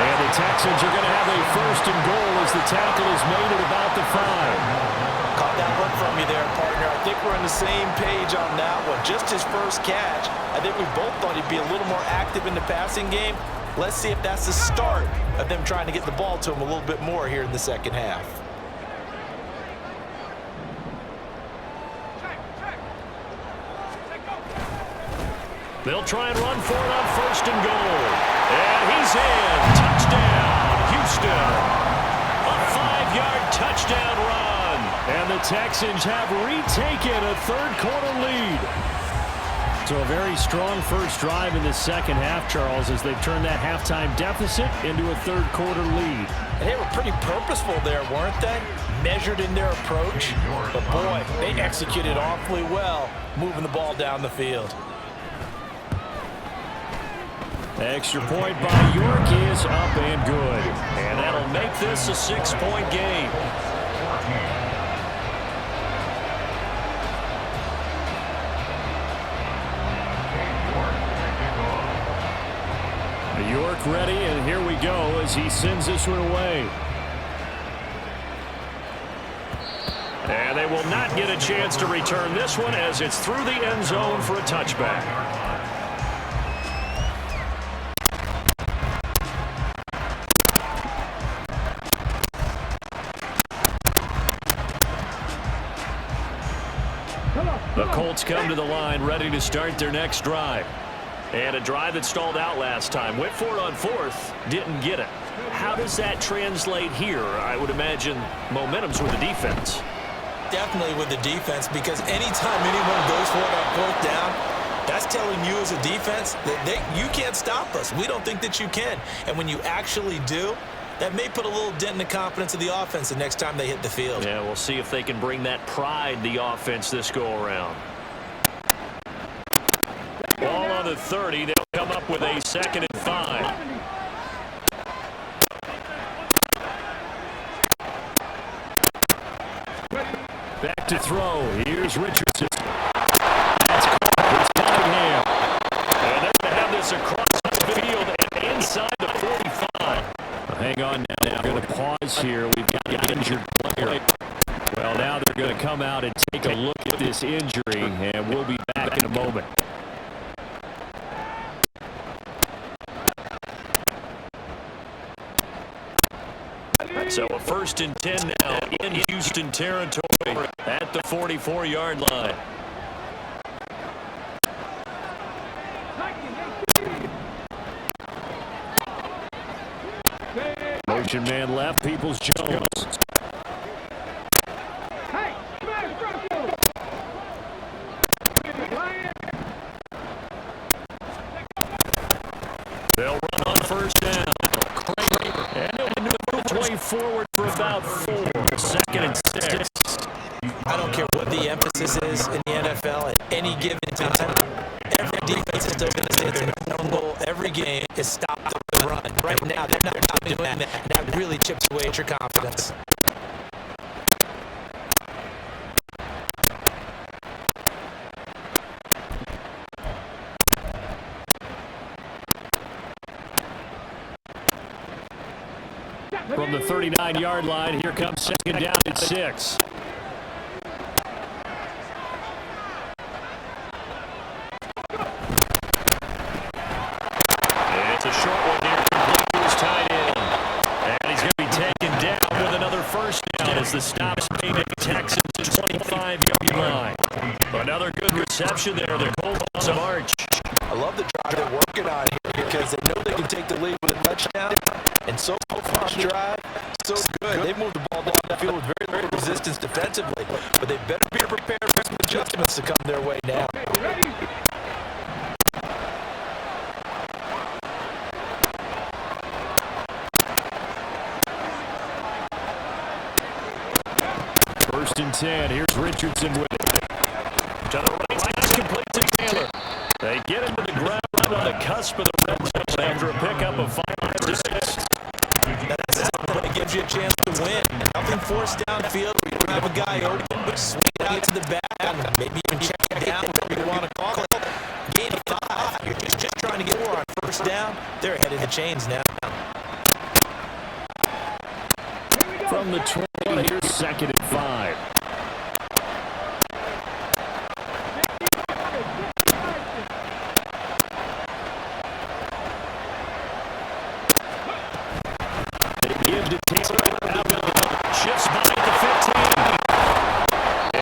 And the Texans are going to have a 1st and goal as the tackle is made at about the 5. Caught that one from you there, partner. I think we're on the same page on that one. Just his first catch. I think we both thought he'd be a little more active in the passing game. Let's see if that's the start of them trying to get the ball to him a little bit more here in the 2nd half. They'll try and run for it on 1st and goal. And he's in. Touchdown, Houston. A 5-yard touchdown run. And the Texans have retaken a 3rd-quarter lead. So a very strong first drive in the 2nd half, Charles, as they've turned that halftime deficit into a 3rd-quarter lead. And they were pretty purposeful there, weren't they? Measured in their approach. But, boy, they executed awfully well moving the ball down the field. Extra point by York is up and good. And that'll make this a 6-point game. York ready, and here we go as he sends this one away. And they will not get a chance to return this one as it's through the end zone for a touchback. The Colts come to the line ready to start their next drive. And a drive that stalled out last time. Went for it on 4th, didn't get it. How does that translate here? I would imagine momentum's with the defense. Definitely with the defense, because anytime anyone goes for it on 4th down, that's telling you as a defense that you can't stop us. We don't think that you can. And when you actually do, that may put a little dent in the confidence of the offense the next time they hit the field. Yeah, we'll see if they can bring that pride, the offense, this go-around. Ball on the 30. They'll come up with a 2nd and 5. Back to throw. Here's Richardson. That's caught. It's Cunningham. And they're going to have this across the field and inside the 45. Hang on now. We're going to pause here. We've got an injured player. Well, now they're going to come out and take a look at this injury, and we'll be back in a moment. So a 1st and 10 now in Houston territory at the 44-yard line. Motion man left, Peoples-Jones. They'll run on 1st down. And they'll move its way forward for about 4. 2nd and 6. I don't care what the emphasis is in the NFL at any given time. Every defense is going to say it's an own goal every game is stop the run. Right now. They're not doing that. And that really chips away at your confidence. From the 39-yard line, here comes second down at 6. It's a short one here, complete to his tight end. And he's going to be taken down with another first down as the stop's made at Texans' 25-yard line. Another good reception there. The Colts march. I love the drive they're working on here because they know they can take the lead with a touchdown. And so far, drive, so good. They've moved the ball down the field with very little resistance defensively. But they better be prepared for some adjustments to come their way now. First and 10. Here's Richardson with it. To the right side, complete to Taylor. They get him to the ground right on the cusp of the red zone after a pickup of 5 assists. That's something that gives you a chance to win. Nothing forced downfield. You don't have a guy open, but swing it out to the back and maybe even check it down, whatever you want to call it. Gain of 5. You're just trying to get more on first down. They're ahead of the chains now. From the 20, here's second and 5. Give to Taylor. Shifts by at the 15.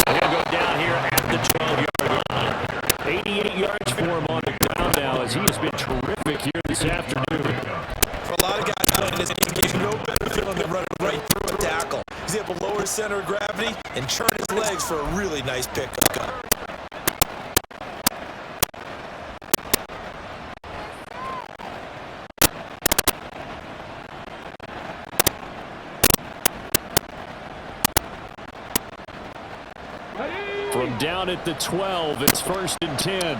And he'll go down here at the 12-yard line. 88 yards for him on the ground now as he has been terrific here this afternoon. For a lot of guys playing this game, there's no better feeling than running right through a tackle. He's able to lower his center of gravity and churn his legs for a really nice pickup. From down at the 12, it's first and 10.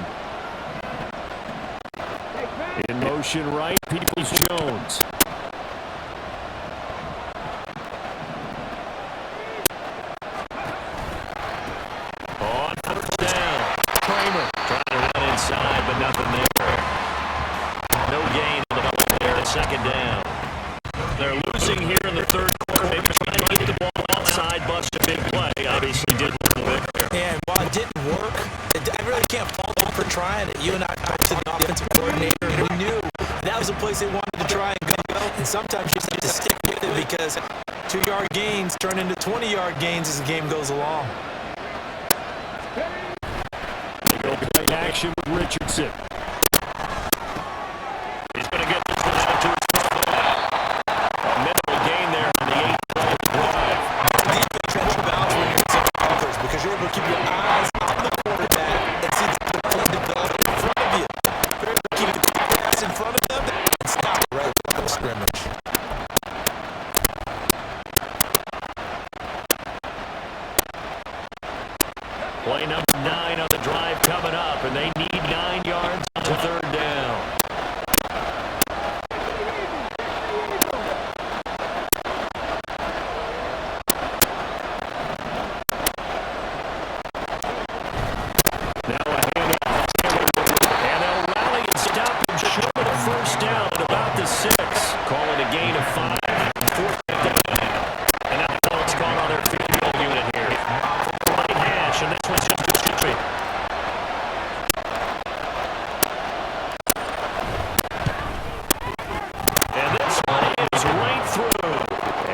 In motion right, Peoples-Jones. On first down, Kramer trying to run inside, but nothing there. No gain on the play there at second down. They're losing here in the third quarter. Maybe trying to get the ball outside, bust a big play. Obviously didn't work there. And while it didn't work, I really can't fault them for trying it. You and I talked to the offensive coordinator, and we knew that was a place they wanted to try and go. And sometimes you just have to stick with it because 2-yard gains turn into 20-yard gains as the game goes along. They go play action with Richardson. He's going to get this push up to his front leg. A minimal gain there on the 8-play drive. Defense has to balance when you're in some coverage because you're able to keep your eyes on the quarterback and see the play develop in front of you. You're able to keep the pass in front of them and stop it right at the scrimmage. Play number 9 on the drive coming up, and they need 9 yards on the third down. Now a handoff to Taylor, and they'll rally and stop him short of the first down at about the 6. Call it a gain of 5. Fourth down. And now the Colts call on their field goal unit here. Right hash, and this one's just a straight. And this one is right through.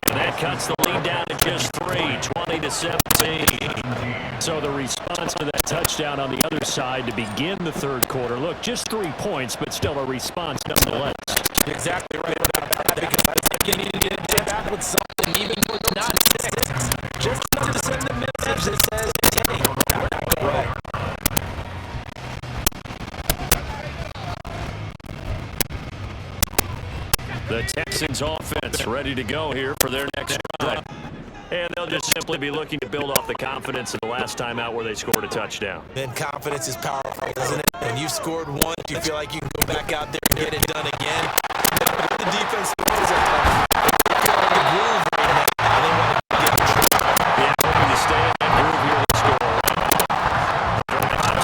And that cuts the lead down to just 3, 20-17. So the response to that touchdown on the other side to begin the third quarter. Look, just 3 points, but still a response nonetheless. You're exactly right about that because I think you need to get back with something even more not statistics. Just enough to send the message that says, hey, we're not right. The Texans offense ready to go here for their next drive. And they'll just simply be looking to build off the confidence of the last time out where they scored a touchdown. Then confidence is powerful, isn't it? When you've scored once, you feel like you can go back out there and get it done again. The the defense knows that. They're on the groove right now. They want to get it. Yeah, hoping to stay in that groove here and score.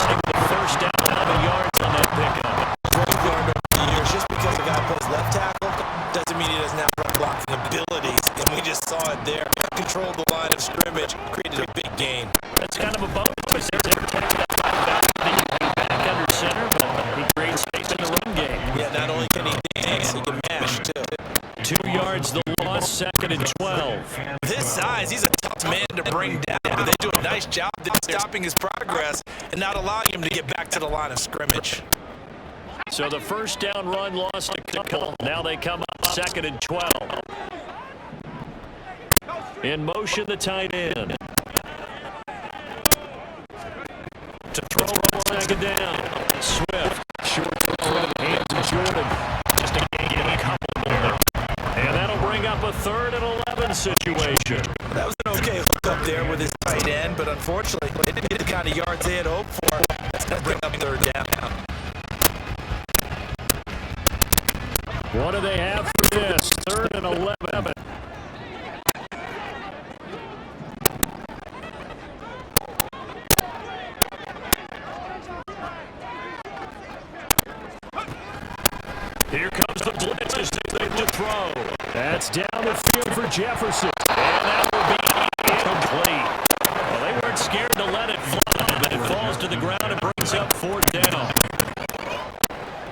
Taking the first down, 11 yards on that pickup. We've learned over the years, just because a guy plays left tackle doesn't mean he doesn't have run blocking abilities. And we just saw it there. Controlled the line of scrimmage, created a big gain. That's kind of a bonus. They're protecting that back under center, but he creates space in the run game. Yeah, not only can he dance, he can mash too. 2 yards the loss, 2nd and 12. With his size, he's a tough man to bring down, but they do a nice job of stopping his progress and not allowing him to get back to the line of scrimmage. So the first down run lost to Colts. Now they come up 2nd and 12. In motion, the tight end. To throw on 2nd down. Swift. Short throw in the hands of Jordan. Just to gain a couple more. And that'll bring up a 3rd and 11 situation. That was an okay hook up there with his tight end, but unfortunately, they didn't get the kind of yards they had hoped for. That's going to bring up 3rd down. What do they have for this? 3rd and 11. Here comes the blitz as they look to throw. That's down the field for Jefferson. And that will be incomplete. Well, they weren't scared to let it fly, but it falls to the ground and brings up 4th down.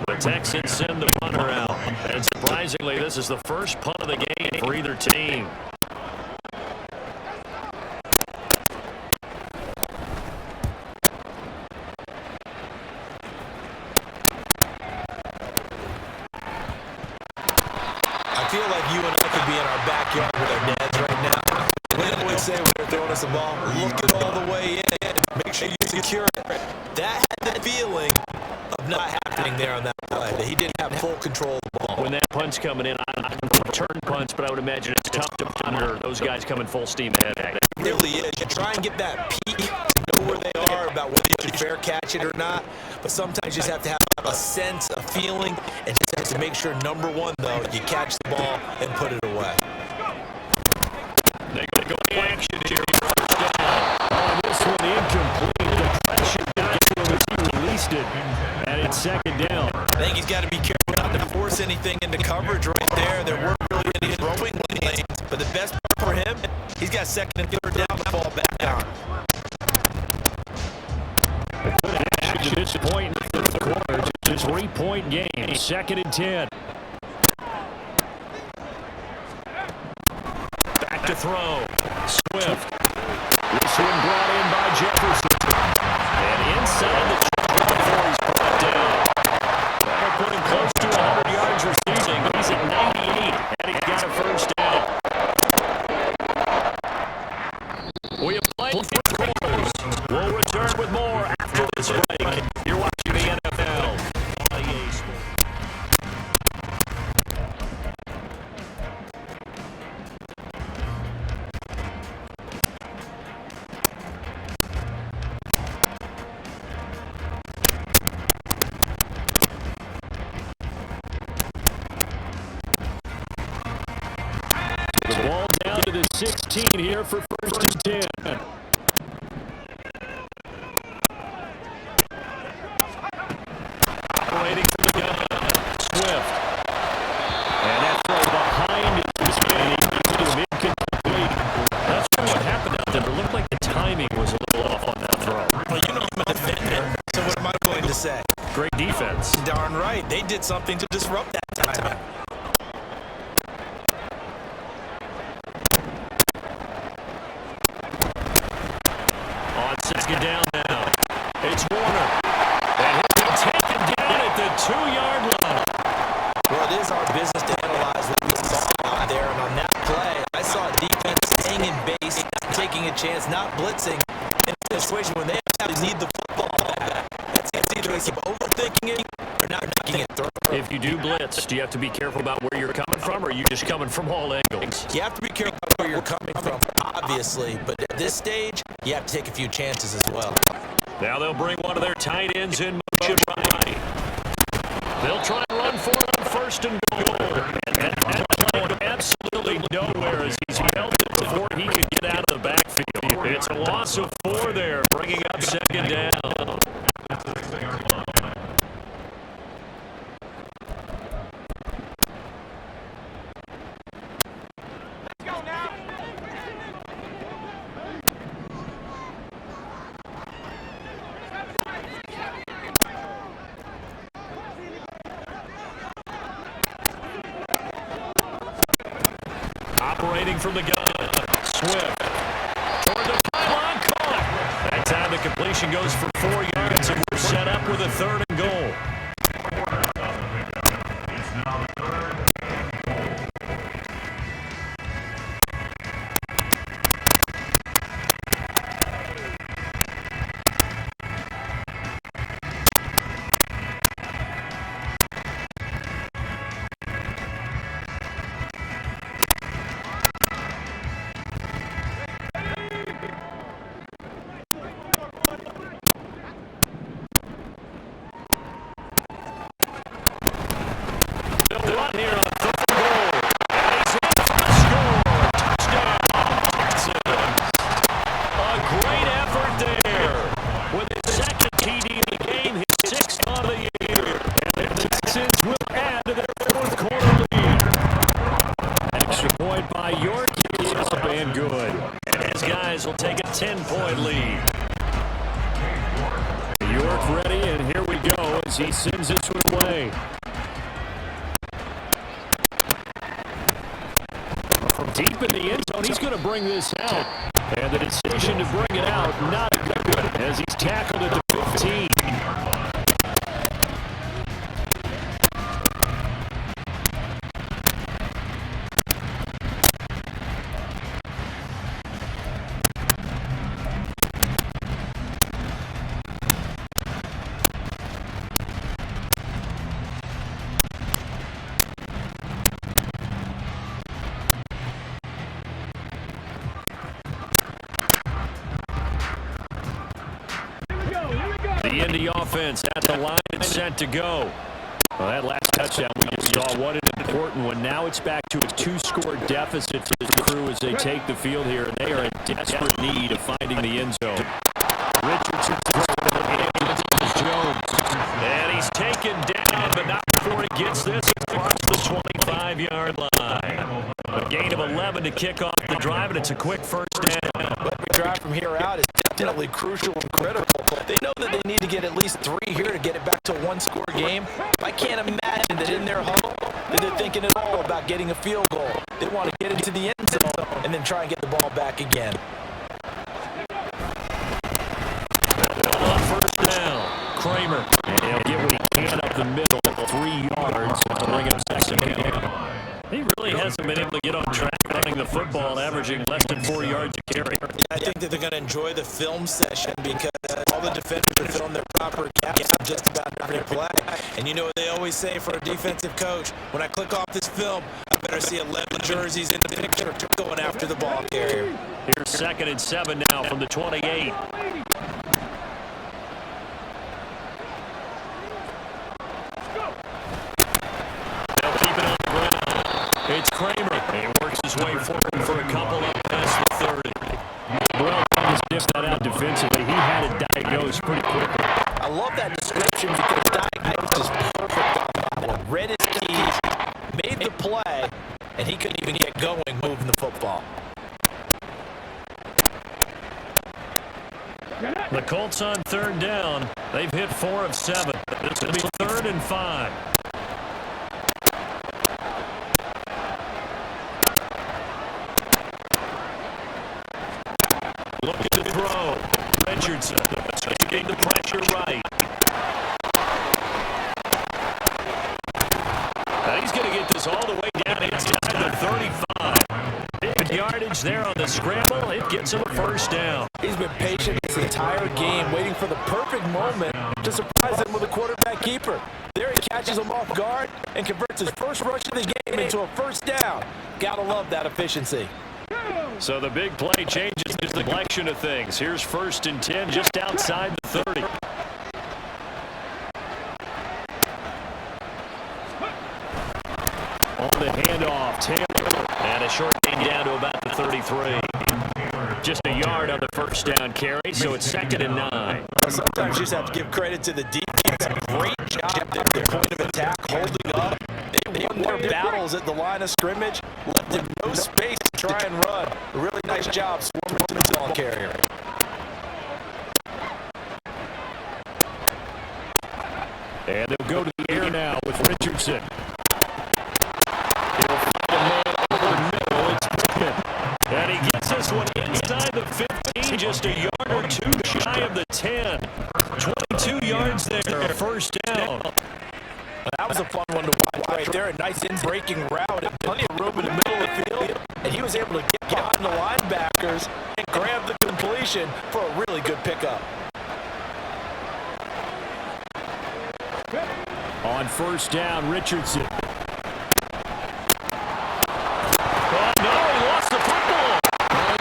The Texans send the punter out. And surprisingly, this is the first punt of the game for either team. I feel like you and I could be in our backyard with our dads right now. We always say when they're throwing us a ball, look it all the way in. Make sure you secure it. That had the feeling of not happening there on that play, that he didn't have full control of the ball. When that punt's coming in, I don't know return punts, but I would imagine it's tough to monitor those guys coming full steam ahead. It really is. You try and get that peek to know where they are, about whether you should fair catch it or not. But sometimes you just have to have a sense, a feeling, and just have to make sure, number one, though, you catch the ball and put it away. They go action here. Oh, this one incomplete. The pressure got to him as he released it. And it's 2nd down. I think he's got to be careful not to force anything into coverage right there. There weren't really any throwing lanes. But the best part for him, he's got 2nd and 3rd down to fall back on. At this point in the quarter, it's a 3-point game. 2nd and 10. Back to throw. Swift. This one brought in by Jefferson. And inside the chopper before he's brought down. That'll put him close to 100 yards receiving. He's at 98, and he got a first down. We have played for quarters. We'll return with more after this break. You're watching the NFL. The ball down to the 16 here for 1st and 10. Waiting for the gun. Swift. And that throw behind his man. He keeps him incomplete. Not sure what happened out there, but it looked like the timing was a little off on that throw. Well, you know I'm a defender, so what am I going to say? Great defense. Darn right. They did something to disrupt that time. On 2nd down now. It's Warner. And he'll be taken down at the 2-yard line. Well, it is our business to analyze what we saw out there. And on that play, I saw a defense staying in base, taking a chance, not blitzing, in a situation when they actually need the football back. That's either they keep overthinking it or not making it through. If you do blitz, do you have to be careful about where you're coming from, or are you just coming from all angles? You have to be careful where you're coming from, obviously. But at this stage, you have to take a few chances as well. Now they'll bring one of their tight ends in motion right. They'll try and run for it on first and goal. And that's going absolutely nowhere as he's held it before he could get out of the backfield. It's a loss of 4 there, bringing up second down. Operating from the gun, Swift. Toward the pylon, caught. That time the completion goes for 4 yards, and we're set up with a 3rd and goal. It's now 3rd and goal. Run here on 3rd and goal. And he's in for the score. Touchdown, Texans. A great effort there. With his 2nd TD of the game, his 6th of the year. And the Texans will add to their 4th quarter lead. Extra point by York is up and good. And his guys will take a 10-point lead. York ready, and here we go as he sends this one away. From deep in the end zone, he's going to bring this out. And the decision to bring it out, not a good one, as he's tackled at the 15. The Indy offense at the line and set to go. Well, that last touchdown we just saw, what an important one. Now it's back to a 2-score deficit for this crew as they take the field here, and they are in desperate need of finding the end zone. Richardson and Jones. And he's taken down, but not before he gets this across the 25-yard line. A gain of 11 to kick off the drive, and it's a quick first down. Every drive from here out is definitely crucial and critical. They know that they need to get at least 3 here to get it back to a 1-score game. I can't imagine that in their huddle that they're thinking at all about getting a field goal. They want to get into the end zone and then try and get the ball back again. On first down, Kramer. And he'll get what he can up the middle, 3 yards to bring up second down. He really hasn't been able to get on track running the football, averaging less than 4 yards a carry. I think that they're going to enjoy the film session because all the defenders are filming their proper gaps on just about every play. And you know what they always say for a defensive coach, when I click off this film, I better see 11 jerseys in the picture going after the ball carrier. Here's 2nd and 7 now from the 28. They'll keep it on the ground. It's Kramer. He works his way forward for a couple up past the 30. Well, he just dished that out defensively. He had it diagnosed pretty quickly. I love that description because diagnosed is perfect on that one. Read his keys, made the play, and he couldn't even get going moving the football. The Colts on 3rd down. They've hit 4 of 7. It's going to be 3rd and 5. Looking to throw. Richardson escaping the pressure right. Now he's going to get this all the way down inside the 35. Big yardage there on the scramble. It gets him a first down. He's been patient this entire game, waiting for the perfect moment to surprise him with a quarterback keeper. There he catches him off guard and converts his first rush of the game into a first down. Gotta love that efficiency. So the big play changes the complexion of things. Here's 1st and 10 just outside the 30. short gain down to about the 33. Just a yard on the first down carry, so it's 2nd and 9. Sometimes you just have to give credit to the defense. Great job at their point of attack, holding up. They won their battles at the line of scrimmage, left them no space to try and run. A really nice job swarming to the ball carrier. And they'll go to the air now with Richardson. He'll find a man over the middle. It's Pittman. And he gets this one inside the 15, just a yard or two shy of the 10. 22 yards there, first down. That was a fun one to watch right there. A nice in-breaking route and plenty of room in the middle of the field. And he was able to get behind the linebackers and grab the completion for a really good pickup. On first down, Richardson. Oh, no, he lost the football.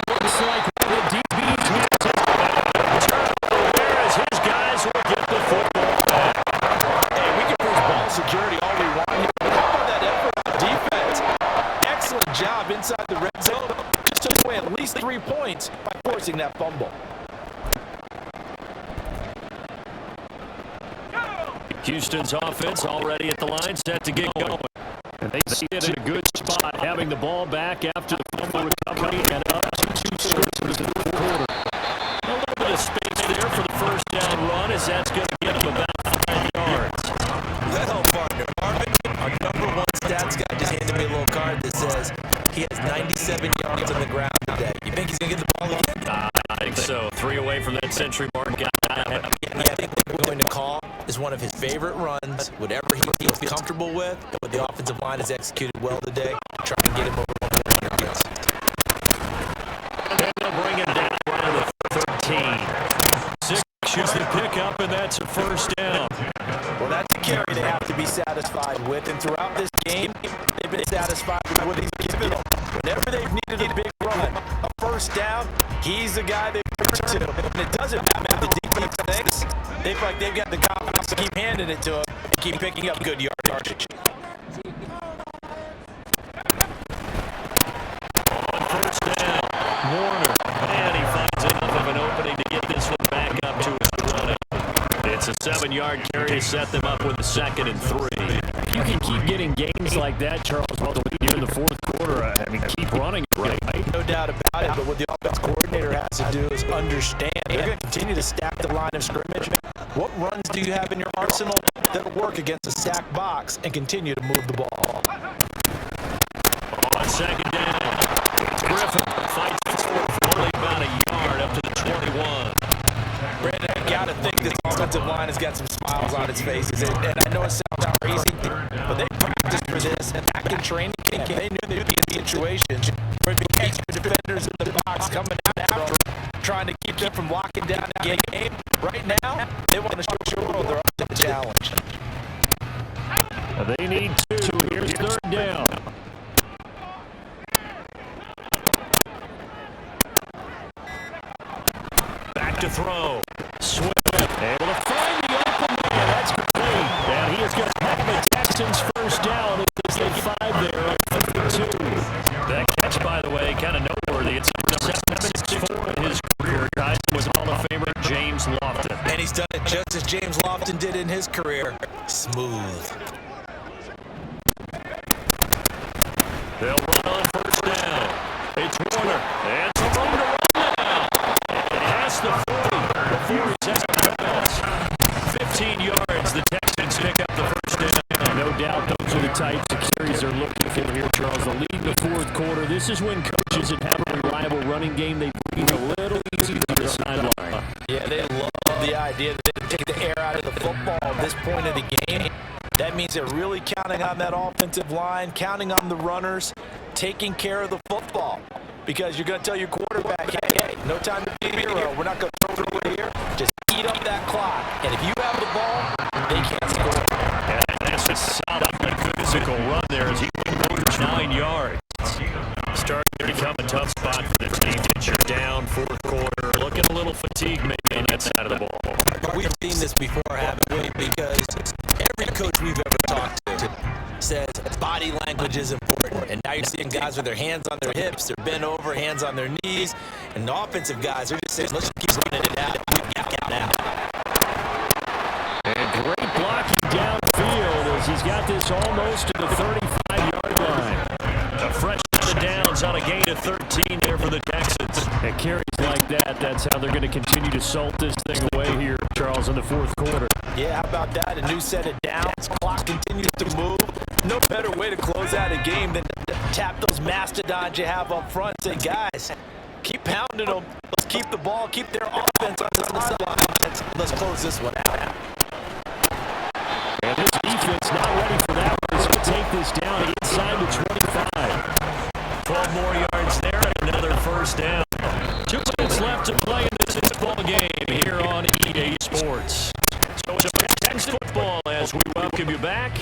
It looks like the DB's hands up. Whereas his guys will get the football back. Hey, we can force ball security all we want here. But how about that effort on defense? Excellent job inside the red zone. Just took away at least 3 points by forcing that fumble. Houston's offense already at the line, set to get going. And they see it in a good spot, having the ball back after the fumble recovery and up to 2 scores in the fourth quarter. A little bit of space there for the first down run, as that's going to get him about 5 yards. Well, partner, Marvin, our #1 stats guy just handed me a little card that says he has 97 yards on the ground today. You think he's going to get the ball again? I think so. 3 away from that century mark. I think what we're going to call is one of his favorite runs, whatever he feels comfortable with, and what the offensive line has executed well today, try and get him over 100 yards. And they'll bring him down around the 13. 6 shoots the pickup, and that's a first down. Well, that's a carry they have to be satisfied with, and throughout this game, they've been satisfied with what he's given them. Whenever they've needed a big run, a first down, he's the guy they turn to. And it doesn't matter if the defense thinks. They feel like they've got the confidence to keep handing it to him and keep picking up good yardage. On first down, Warner. And he finds enough of an opening to get this one back up to his running. It's a 7-yard carry to set them up with a 2nd and 3. If you can keep getting gains like that, Charles, while the lead here in the fourth quarter, keep running it, right? No doubt about it, but what the offense coordinator has to do is understand they're going to continue to stack the line of scrimmage. What runs do you have in your arsenal that'll work against a stacked box and continue to move the ball? On 2nd down, Griffin fights for only about a yard up to the 21. Brandon, I got to think this offensive line has got some smiles on its faces. And I know it sounds crazy, but they practiced for this back in training camp. They knew they'd be in situations where the extra defenders in the box coming out after them, trying to keep them from locking down that game. Right now, they want to show the world they're up to the challenge. They need 2. Here's 3rd down. Back to throw. Swift able to find the open man. That's great. And he is going to have the Texans first down as they 5 there on 32. That catch, by the way, kind of noteworthy. It's number 764 in his career. Guys was Hall of Famer James Lofton. And he's done it just as James Lofton did in his career. Smooth. They'll run on first down. It's Warner. And it's a room to run now. And has the 40 before he's out of bounds. 15 yards. The Texans pick up the first down. No doubt those are the types of carries they're looking for here, Charles. The lead in the fourth quarter. This is when coaches that have a reliable running game, they breathe a little easier to the sideline. Yeah, they love the idea that they take the air out of the football at this point of the game. That means they're really counting on that offensive line, counting on the runners, taking care of the football. Because you're going to tell your quarterback, hey, no time to be a hero. We're not going to throw it away here. Just eat up that clock. And if you have the ball, they can't score. And that's a solid physical run there as he moves 9 yards. Starting to become a tough spot for the team. You're down fourth quarter. Looking a little fatigued maybe on that side of the ball. But we've seen this before, haven't we? Because every coach we've ever talked to says body language is important. And now you're seeing guys with their hands on their hips, they're bent over, hands on their knees, and the offensive guys are just saying, let's just keep running it out. Now. And great blocking downfield as he's got this almost to the 35-yard line. A fresh set of downs on a gain of 13 there for the Texans. And carries like that, that's how they're going to continue to salt this thing away here, Charles, in the fourth quarter. Yeah, how about that? A new set of downs. Clock continues to move. No better way to close out a game than to tap those mastodons you have up front. Say, guys, keep pounding them. Let's keep the ball, keep their offense on the sideline. Let's close this one out. And this defense not ready for that one. It's going to take this down inside the 25. 12 more yards there and another first down. 2 minutes left to play in this football game here on EA Sports. So it's Texans football as we welcome you back.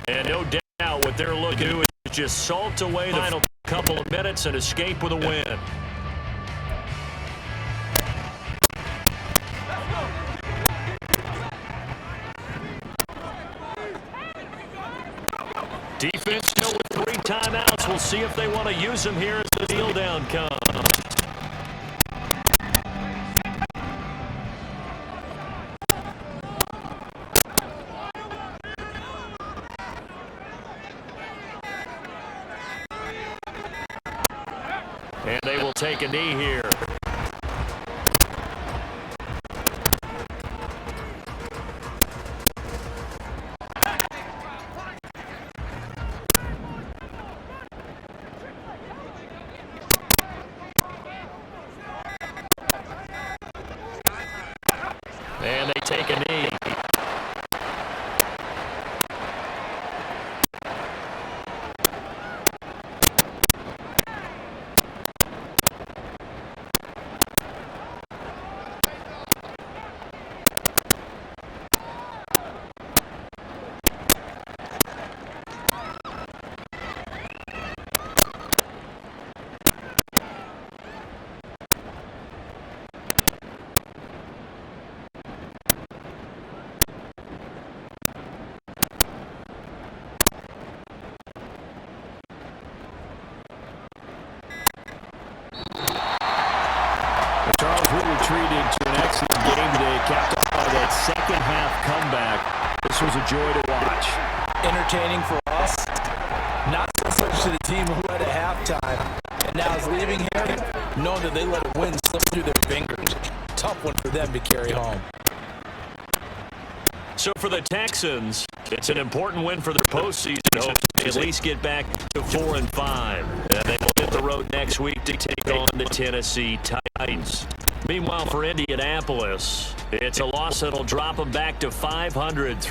And no doubt what they're looking to do is just salt away the final couple of minutes and escape with a win. Defense still with 3 timeouts. We'll see if they want to use them here as the kneel down comes. And they will take a knee here. And they take a knee. Charles, we retreated to an excellent game today, capped off by that second-half comeback. This was a joy to watch. Entertaining for us, not so much to the team who led at halftime. And now is leaving here, knowing that they let a win slip through their fingers. Tough one for them to carry home. So for the Texans, it's an important win for their postseason hope to at least get back to 4-5. And they will hit the road next week to take on the Tennessee Titans. Meanwhile, for Indianapolis, it's a loss that'll drop them back to 500 through